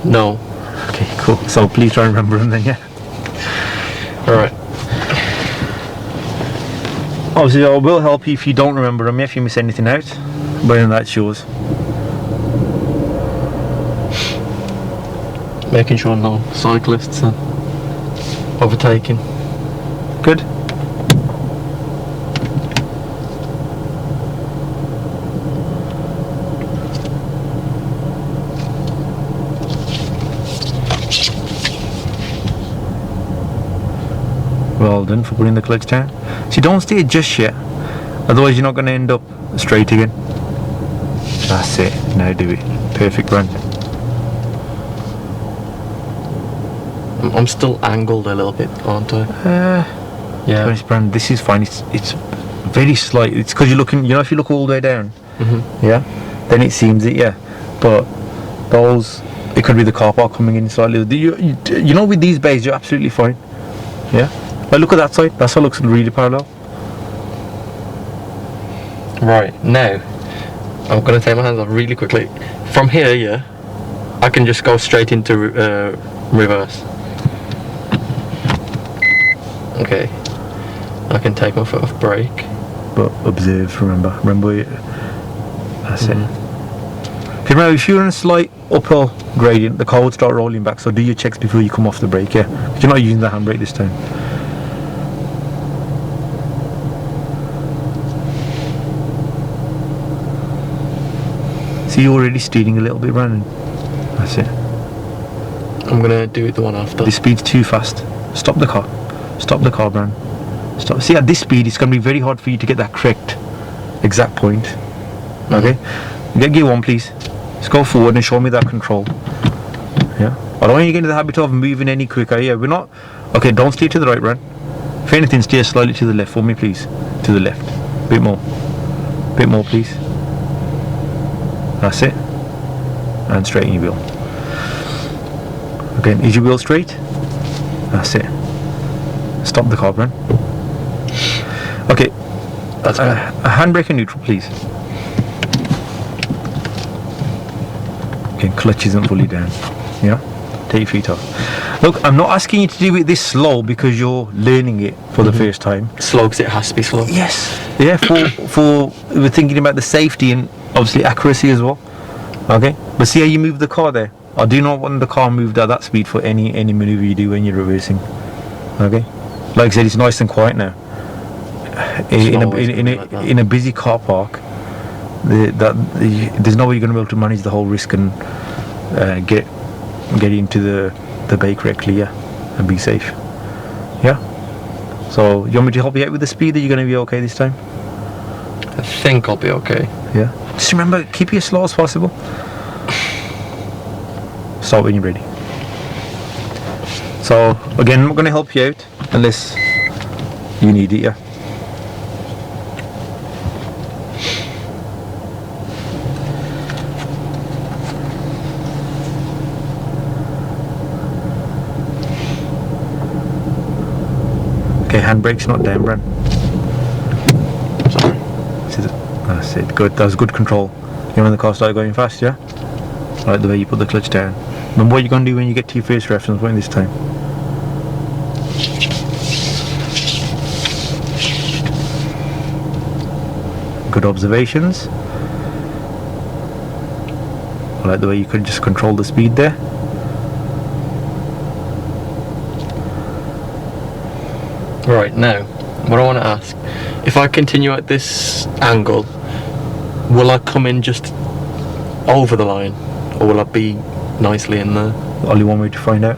No. Okay, cool. So please try and remember them then, yeah. Alright. Obviously, I will help you if you don't remember them, if you miss anything out. But then that's yours. Making sure no cyclists are overtaking. Good. Well done for putting the clutch down. So don't steer just yet, otherwise you're not going to end up straight again. That's it. Now do it. Perfect run. I'm still angled a little bit, aren't I? Yeah. Honest, Brand, this is fine. It's very slight. It's because you're looking. You know, if you look all the way down, yeah, then it seems it. Yeah, but those, it could be the car park coming in slightly. You know, with these bays, you're absolutely fine. Yeah. Like, look at that side. That side looks really parallel. Right, now, I'm going to take my hands off really quickly. From here, yeah, I can just go straight into reverse. Okay. I can take my foot off brake. But observe, remember it. That's it. Okay, remember, if you're in a slight uphill gradient, the car would start rolling back, so do your checks before you come off the brake, yeah? 'Cause you're not using the handbrake this time. See, you're already steering a little bit, Brandon. That's it. I'm going to do it the one after. The speed's too fast. Stop the car. Stop the car, Brandon. Stop. See, at this speed, it's going to be very hard for you to get that correct exact point. Okay? Get gear one, please. Let's go forward and show me that control. Yeah. I don't want you to get into the habit of moving any quicker. Yeah, we're not. Okay, don't steer to the right, Brandon. If anything, steer slightly to the left for me, please. To the left. Bit more. Bit more, please. That's it. And straighten your wheel. Again, is your wheel straight? That's it. Stop the car, Bran. Okay. That's good. A handbrake and neutral, please. Again, clutch isn't fully down. Yeah, take your feet off. Look, I'm not asking you to do it this slow because you're learning it for the first time. Slow because it has to be slow. Yes. Yeah, for we're thinking about the safety and obviously accuracy as well. Okay, but see how you move the car there. I do not want the car moved at that speed for any maneuver you do when you're reversing. Okay, like I said, it's nice and quiet now. In a busy car park, there's no way you're going to be able to manage the whole risk and get into the bay correctly, yeah, and be safe. Yeah. So you want me to help you out with the speed? Are you going to be okay this time? I think I'll be okay. Yeah. Just remember, keep it as slow as possible. Start when you're ready. So again, I'm not going to help you out unless you need it, yeah. Okay, handbrake's not down, Bran. Sorry. That's it. Good. That was good control. You know when the car started going fast, yeah? I like the way you put the clutch down. Remember what you're going to do when you get to your first reference point this time. Good observations. I like the way you could just control the speed there. Right, now, what I want to ask, if I continue at this angle, will I come in just over the line, or will I be nicely in there? Only one way to find out.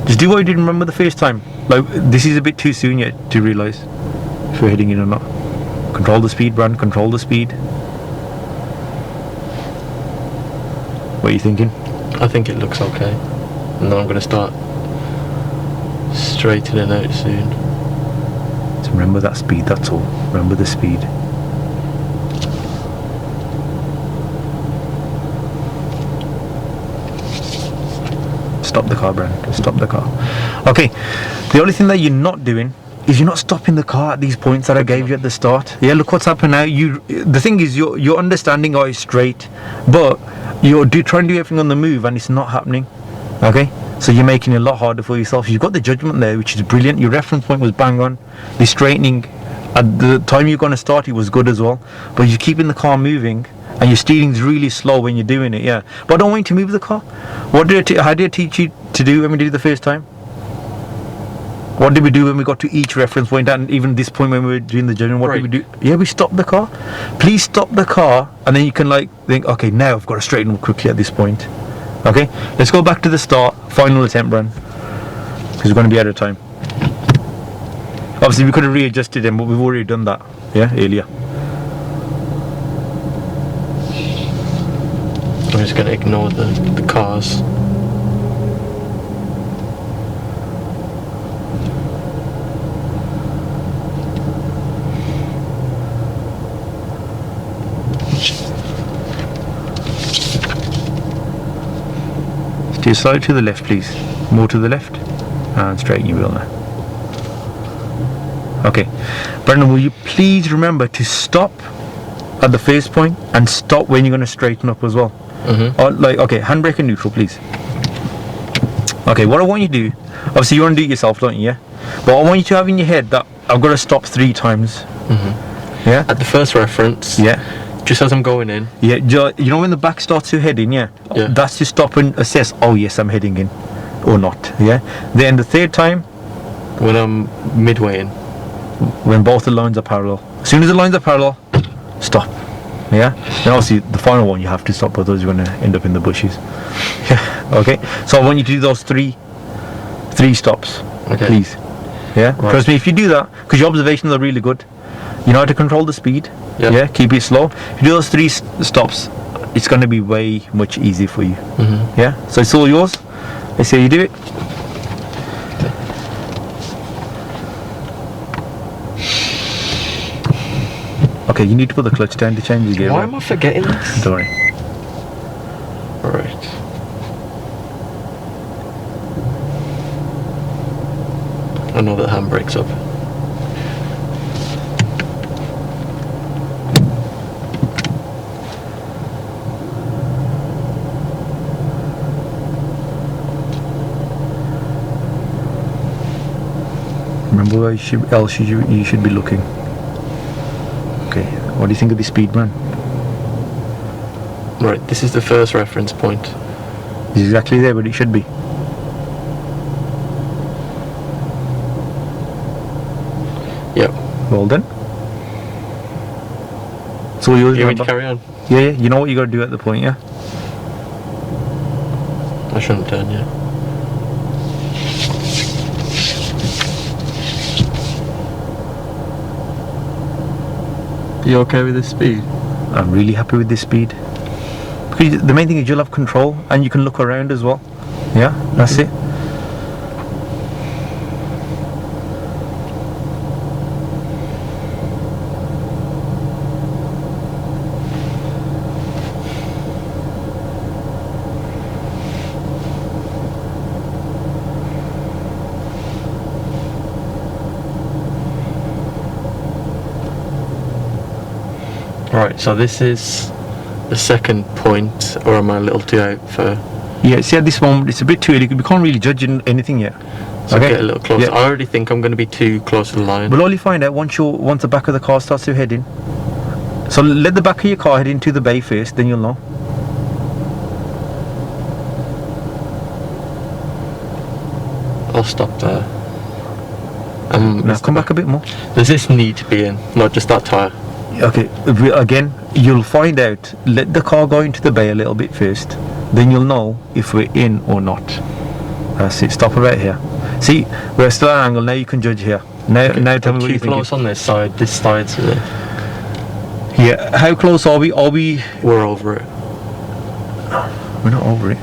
Just do what you did remember the first time. Like, this is a bit too soon yet to realise if we're heading in or not. Control the speed, Bran, control the speed. What are you thinking? I think it looks okay. And then I'm going to start straightening out soon. So remember that speed, that's all. Remember the speed. Stop the car, Bran. Stop the car. Okay, the only thing that you're not doing is you're not stopping the car at these points that I gave you at the start. Yeah, look what's happened now. The thing is, you're understanding how it's straight, but you're trying to do everything on the move and it's not happening. Okay, so you're making it a lot harder for yourself. You've got the judgment there, which is brilliant. Your reference point was bang on. The straightening at the time you're going to start, it was good as well, but you're keeping the car moving and your steering's really slow when you're doing it. Yeah, but I don't want you to move the car. How did I teach you to do when we did it the first time? What did we do when we got to each reference point, and even this point when we were doing the judging? What did we do? Yeah, we stopped the car. Please stop the car, and then you can like think, okay, now I've got to straighten up quickly at this point. Okay, let's go back to the start, final attempt run, because we're going to be out of time. Obviously, we could have readjusted them, but we've already done that, yeah, earlier. I'm just going to ignore the cars. Steer slightly to the left, please. More to the left, and straighten your wheel now. Okay, Brendan, will you please remember to stop at the first point and stop when you're going to straighten up as well. Or like, okay, handbrake and neutral, please. Okay, what I want you to do, obviously you want to do it yourself, don't you? Yeah, but I want you to have in your head that I've got to stop 3 times. Yeah, at the first reference. Yeah, just as I'm going in. Yeah, you know when the back starts to head in, yeah? That's to stop and assess, oh yes, I'm heading in, or not, yeah? Then the third time, when I'm midway in. When both the lines are parallel. As soon as the lines are parallel, stop, yeah? Then obviously the final one you have to stop, otherwise you're going to end up in the bushes. Yeah, okay? So I want you to do those three stops, please. Yeah, right. Trust me, if you do that, because your observations are really good, you know how to control the speed. Yeah, keep it slow. If you do those 3 stops, it's going to be way much easier for you. Yeah, so it's all yours. Let's see how you do it. Okay, you need to put the clutch down to change the gear. Why am I forgetting this? Don't worry. Alright. I know that handbrake's up. Remember where you should be looking. Okay, what do you think of the speed, man? Right, this is the first reference point. It's exactly there, but it should be. Yep. Well done. So yours. You want me to carry on? Yeah. You know what you got to do at the point, yeah. I shouldn't turn yet. You okay with this speed? I'm really happy with this speed. Because the main thing is you'll have control and you can look around as well. Yeah, that's it. Right, so this is the second point, or am I a little too out for... Yeah, see at this moment it's a bit too early. We can't really judge anything yet. So get a little closer. I already think I'm going to be too close to the line. We'll only find out once the back of the car starts to head in. So let the back of your car head into the bay first, then you'll know. I'll stop there. Now come back a bit more. Does this need to be in, not just that tyre? Okay, again, you'll find out. Let the car go into the bay a little bit first, then you'll know if we're in or not. That's it. Stop about here. See, we're still at an angle. Now you can judge here. Now tell me what you think. Too close on this side. This side's it. Yeah. How close are we? We're over it. We're not over it.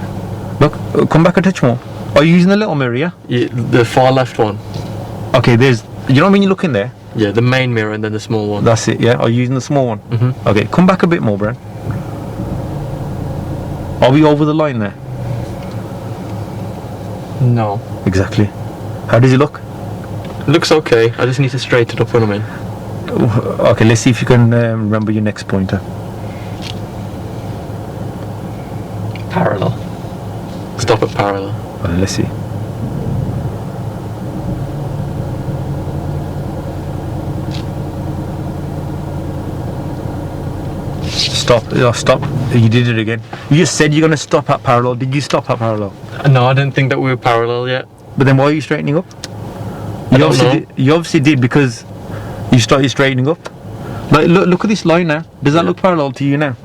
Look, come back a touch more. Are you using the little mirror? Yeah. The far left one. Okay. You know when you look in there. Yeah, the main mirror and then the small one. That's it. Yeah. Are you using the small one? Mm-hmm. Okay. Come back a bit more, Bran. Are we over the line there? No. Exactly. How does it look? It looks okay. I just need to straighten it up when I'm in. Okay, let's see if you can remember your next pointer. Parallel. Stop at parallel. Let's see. Stop. Stop. You did it again. You just said you're going to stop at parallel. Did you stop at parallel? No, I didn't think that we were parallel yet. But then why are you straightening up? You obviously did because you started straightening up. Like, look at this line now. Does that look parallel to you now?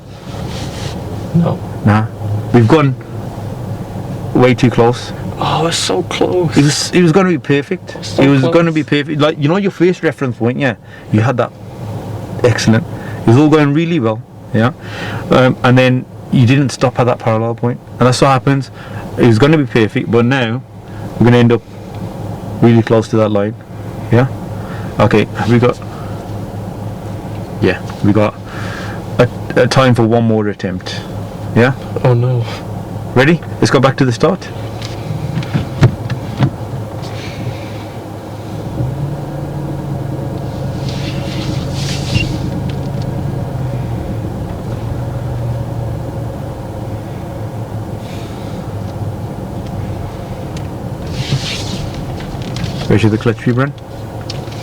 No. Nah. We've gone way too close. Oh, it's so close. It was going to be perfect. So it was close. going to be perfect. Like, you know your first reference point, yeah? You had that. Excellent. It was all going really well, yeah? And then you didn't stop at that parallel point. And that's what happens. It was going to be perfect, but now we're going to end up really close to that line, yeah? Okay, we got a time for one more attempt, yeah? Oh no. Ready? Let's go back to the start. Where should the clutch be, Bran?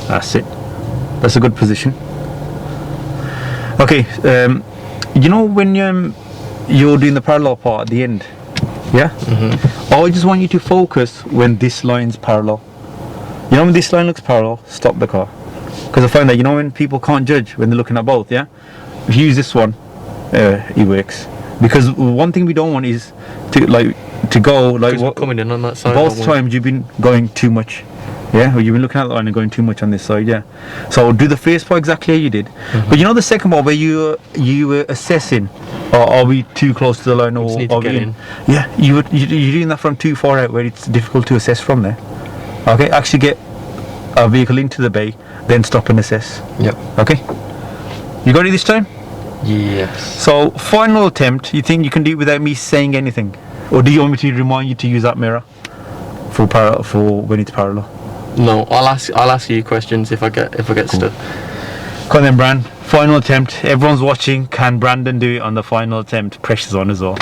That's it. That's a good position. Okay, you know when you're doing the parallel part at the end, yeah? Mm-hmm. I just want you to focus when this line's parallel. You know when this line looks parallel, stop the car. Because I find that, you know when people can't judge when they're looking at both, yeah? If you use this one, it works. Because one thing we don't want is to go like what, coming in on that side. Both times you've been going too much. Yeah, well, you've been looking at the line and going too much on this side, yeah. So do the first part exactly how you did. Mm-hmm. But you know the second part where you were assessing, are we too close to the line or are we in? Yeah, you're doing that from too far out where it's difficult to assess from there. Okay, actually get a vehicle into the bay, then stop and assess. Yep. Okay. You got it this time? Yes. So final attempt. You think you can do it without me saying anything, or do you want me to remind you to use that mirror for when it's parallel? No, I'll ask you questions if I get stuck. Come on then, Bran. Final attempt. Everyone's watching. Can Brandon do it on the final attempt? Pressure's on as well.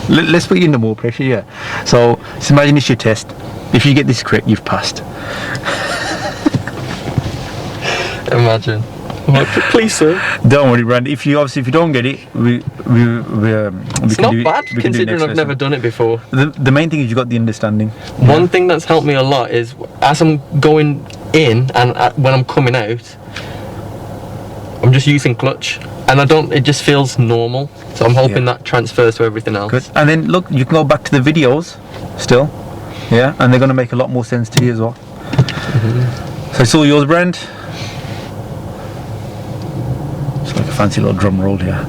Let's put you under more pressure, yeah. So just imagine it's your test. If you get this correct, you've passed. Imagine. Please, sir. Don't worry, Brand. If you don't get it, we It's can not do bad it. We can do it considering next I've lesson. never done it before. The main thing is you got the understanding. One thing that's helped me a lot is as I'm going in and when I'm coming out, I'm just using clutch, and it just feels normal. So I'm hoping that transfers to everything else. Good. And then look, you can go back to the videos still, yeah, and they're going to make a lot more sense to you as well. So it's all yours, Brand. It's like a fancy little drum roll here.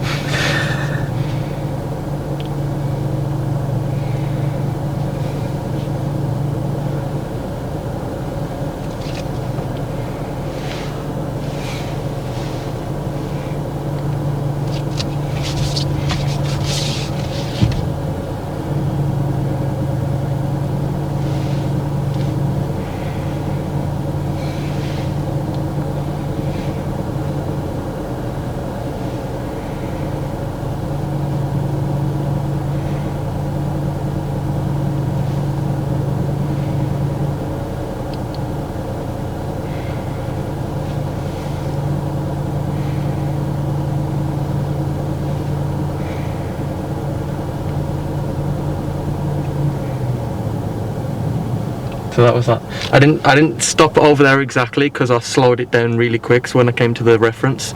So that was that. I didn't stop over there exactly because I slowed it down really quick. So when I came to the reference,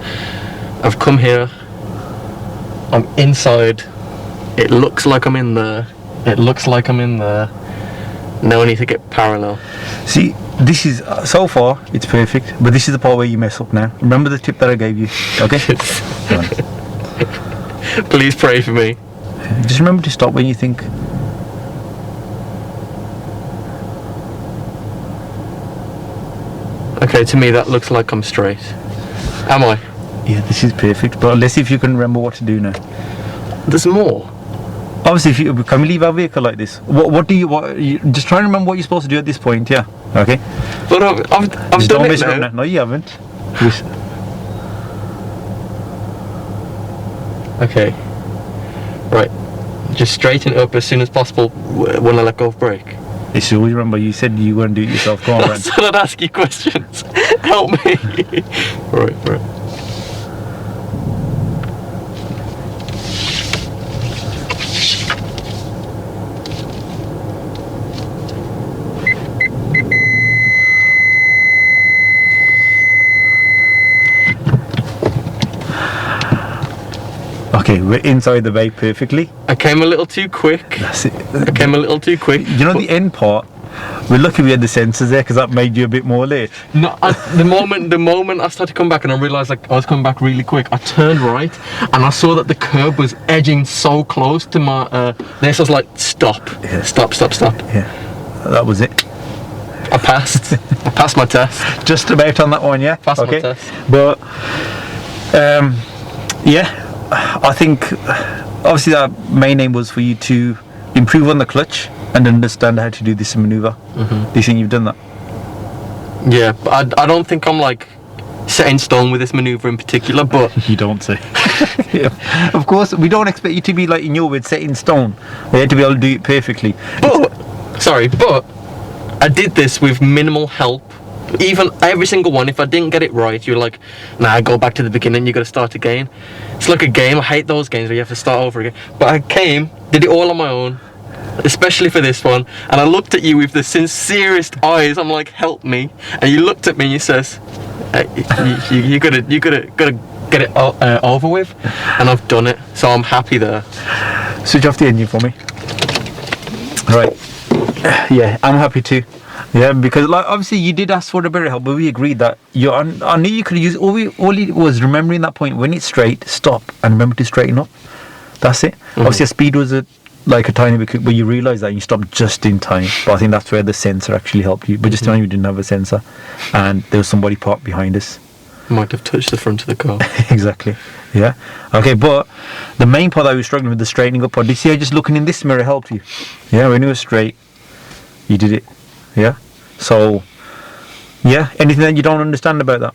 I've come here. I'm inside. It looks like I'm in there. It looks like I'm in there. Now I need to get parallel. See, this is so far it's perfect, but this is the part where you mess up now. Remember the tip that I gave you, okay? Please pray for me. Just remember to stop when you think. Okay, to me that looks like I'm straight. Am I? Yeah, this is perfect. But let's see if you can remember what to do now. There's more. Obviously, can we leave our vehicle like this? What you just try and remember what you're supposed to do at this point, yeah? Okay? But I've Just done don't it mess it now. up now. No, you haven't. Okay. Right. Just straighten it up as soon as possible when I let go of brake. It's always remember you said you weren't do it yourself. Come on, I Brand. said I'd ask you questions. Help me. Right. Okay, we're inside the bay perfectly. I came a little too quick. That's it. I came a little too quick. You know the end part. We're lucky we had the sensors there because that made you a bit more late. No, the moment I started to come back and I realised like I was coming back really quick, I turned right and I saw that the curb was edging so close to my. This I was like, stop, Yeah. stop. Yeah, that was it. I passed. I passed my test. Just about on that one, yeah. Passed my okay. test. But yeah, I think obviously that main aim was for you to improve on the clutch and understand how to do this maneuver. Do you think you've done that? Yeah, but I don't think I'm like set in stone with this maneuver in particular, but You don't say. Yeah. Of course, we don't expect you to be like in your words set in stone. We had to be able to do it perfectly. but I did this with minimal help. Even every single one, if I didn't get it right, you're like, nah, go back to the beginning, you got to start again. It's like a game. I hate those games where you have to start over again. But I did it all on my own, especially for this one, and I looked at you with the sincerest eyes. I'm like, help me. And you looked at me and you says, you gotta get it over with. And I've done it, so I'm happy there. Switch off the engine for me. Right. Yeah, I'm happy too. Yeah, because like obviously you did ask for a bit of help, but we agreed that I knew you could use all it was remembering that point when it's straight, stop and remember to straighten up. That's it. Obviously, speed was a tiny bit quick, but you realise that and you stopped just in time. But I think that's where the sensor actually helped you. But just in time you didn't have a sensor, and there was somebody parked behind us. Might have touched the front of the car. Exactly. Yeah. Okay, but the main part that we were struggling with, the straightening up part, did you see how just looking in this mirror helped you? Yeah, when it was straight, you did it. Yeah. So, yeah. Anything that you don't understand about that?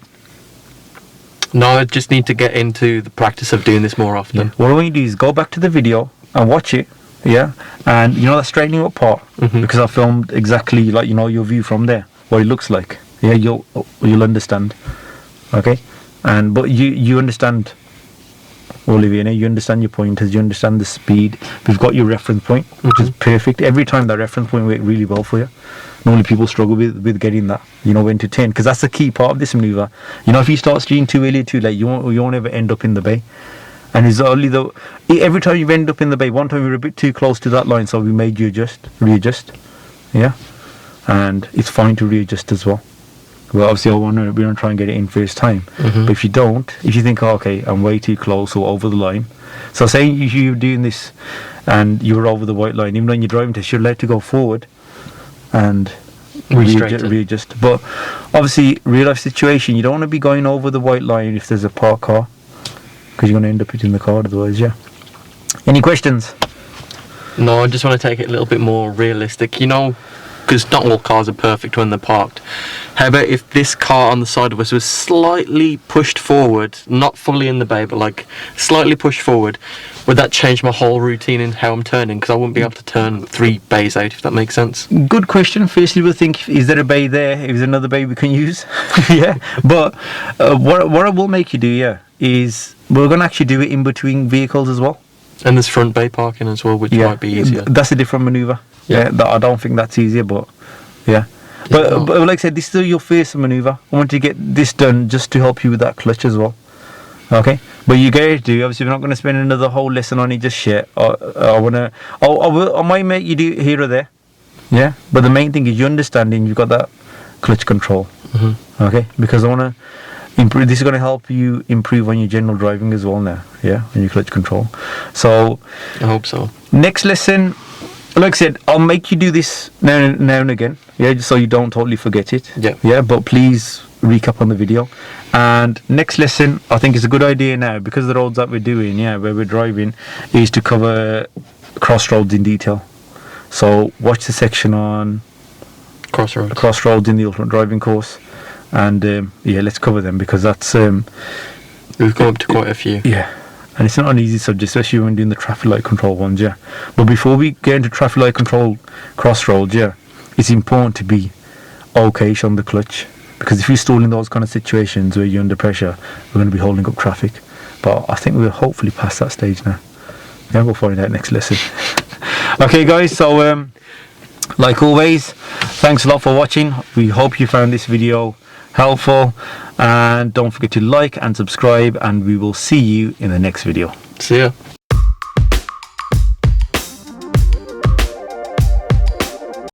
No, I just need to get into the practice of doing this more often. Yeah. What I want you to do is go back to the video and watch it. yeah, and you know that straightening up part, because I filmed exactly like, you know, your view from there, what it looks like. Yeah, you'll understand. Okay, but you understand, Olivia, you understand your pointers, you understand the speed. We've got your reference point, which is perfect. Every time that reference point worked really well for you. Normally people struggle with getting that, you know, when to turn, because that's the key part of this maneuver. You know, if you start steering too early or too late, you won't ever end up in the bay. And it's only every time you end up in the bay, one time we were a bit too close to that line, so we made you readjust. Yeah, and it's fine to readjust as well. Well, obviously, we want to try and get it in first time. But if you don't, if you think, oh, okay, I'm way too close or over the line. So say you're doing this and you're over the white line, even when you're driving test, you're allowed to go forward and readjust. But obviously, real life situation, you don't want to be going over the white line if there's a parked car, because you're going to end up hitting the car otherwise. Yeah. Any questions? No, I just want to take it a little bit more realistic, you know, because not all cars are perfect when they're parked. How about if this car on the side of us was slightly pushed forward, not fully in the bay, but like slightly pushed forward, would that change my whole routine in how I'm turning? Because I wouldn't be able to turn 3 bays out, if that makes sense. Good question. Firstly, we'll think, is there a bay there? Is there another bay we can use? Yeah. But what I will make you do, yeah, is we're going to actually do it in between vehicles as well. And there's front bay parking as well, which might be easier. That's a different manoeuvre. Yeah, I don't think that's easier, but yeah. But like I said, this is your first manoeuvre. I want to get this done just to help you with that clutch as well. Okay, but you get to do. Obviously, we're not going to spend another whole lesson on it just yet. I might make you do it here or there. Yeah, but the main thing is you understanding. You've got that clutch control. Okay, because I want to improve. This is going to help you improve on your general driving as well now. Yeah, on your clutch control. So I hope so. Next lesson. Like I said, I'll make you do this now and again, yeah, just so you don't totally forget it. Yeah, but please recap on the video. And next lesson, I think it's a good idea now, because the roads that we're doing, where we're driving, is to cover crossroads in detail. So watch the section on crossroads in the ultimate driving course, and let's cover them, because that's we've got up to quite a few. Yeah. And it's not an easy subject, especially when doing the traffic light control ones, yeah. But before we get into traffic light control crossroads, yeah, it's important to be okay on the clutch, because if you're still in those kind of situations where you're under pressure, we're going to be holding up traffic. But I think we'll hopefully pass that stage now. Yeah, we'll find out next lesson. Okay, guys, so like always, thanks a lot for watching. We hope you found this video helpful, and don't forget to like and subscribe, and we will see you in the next video. See ya.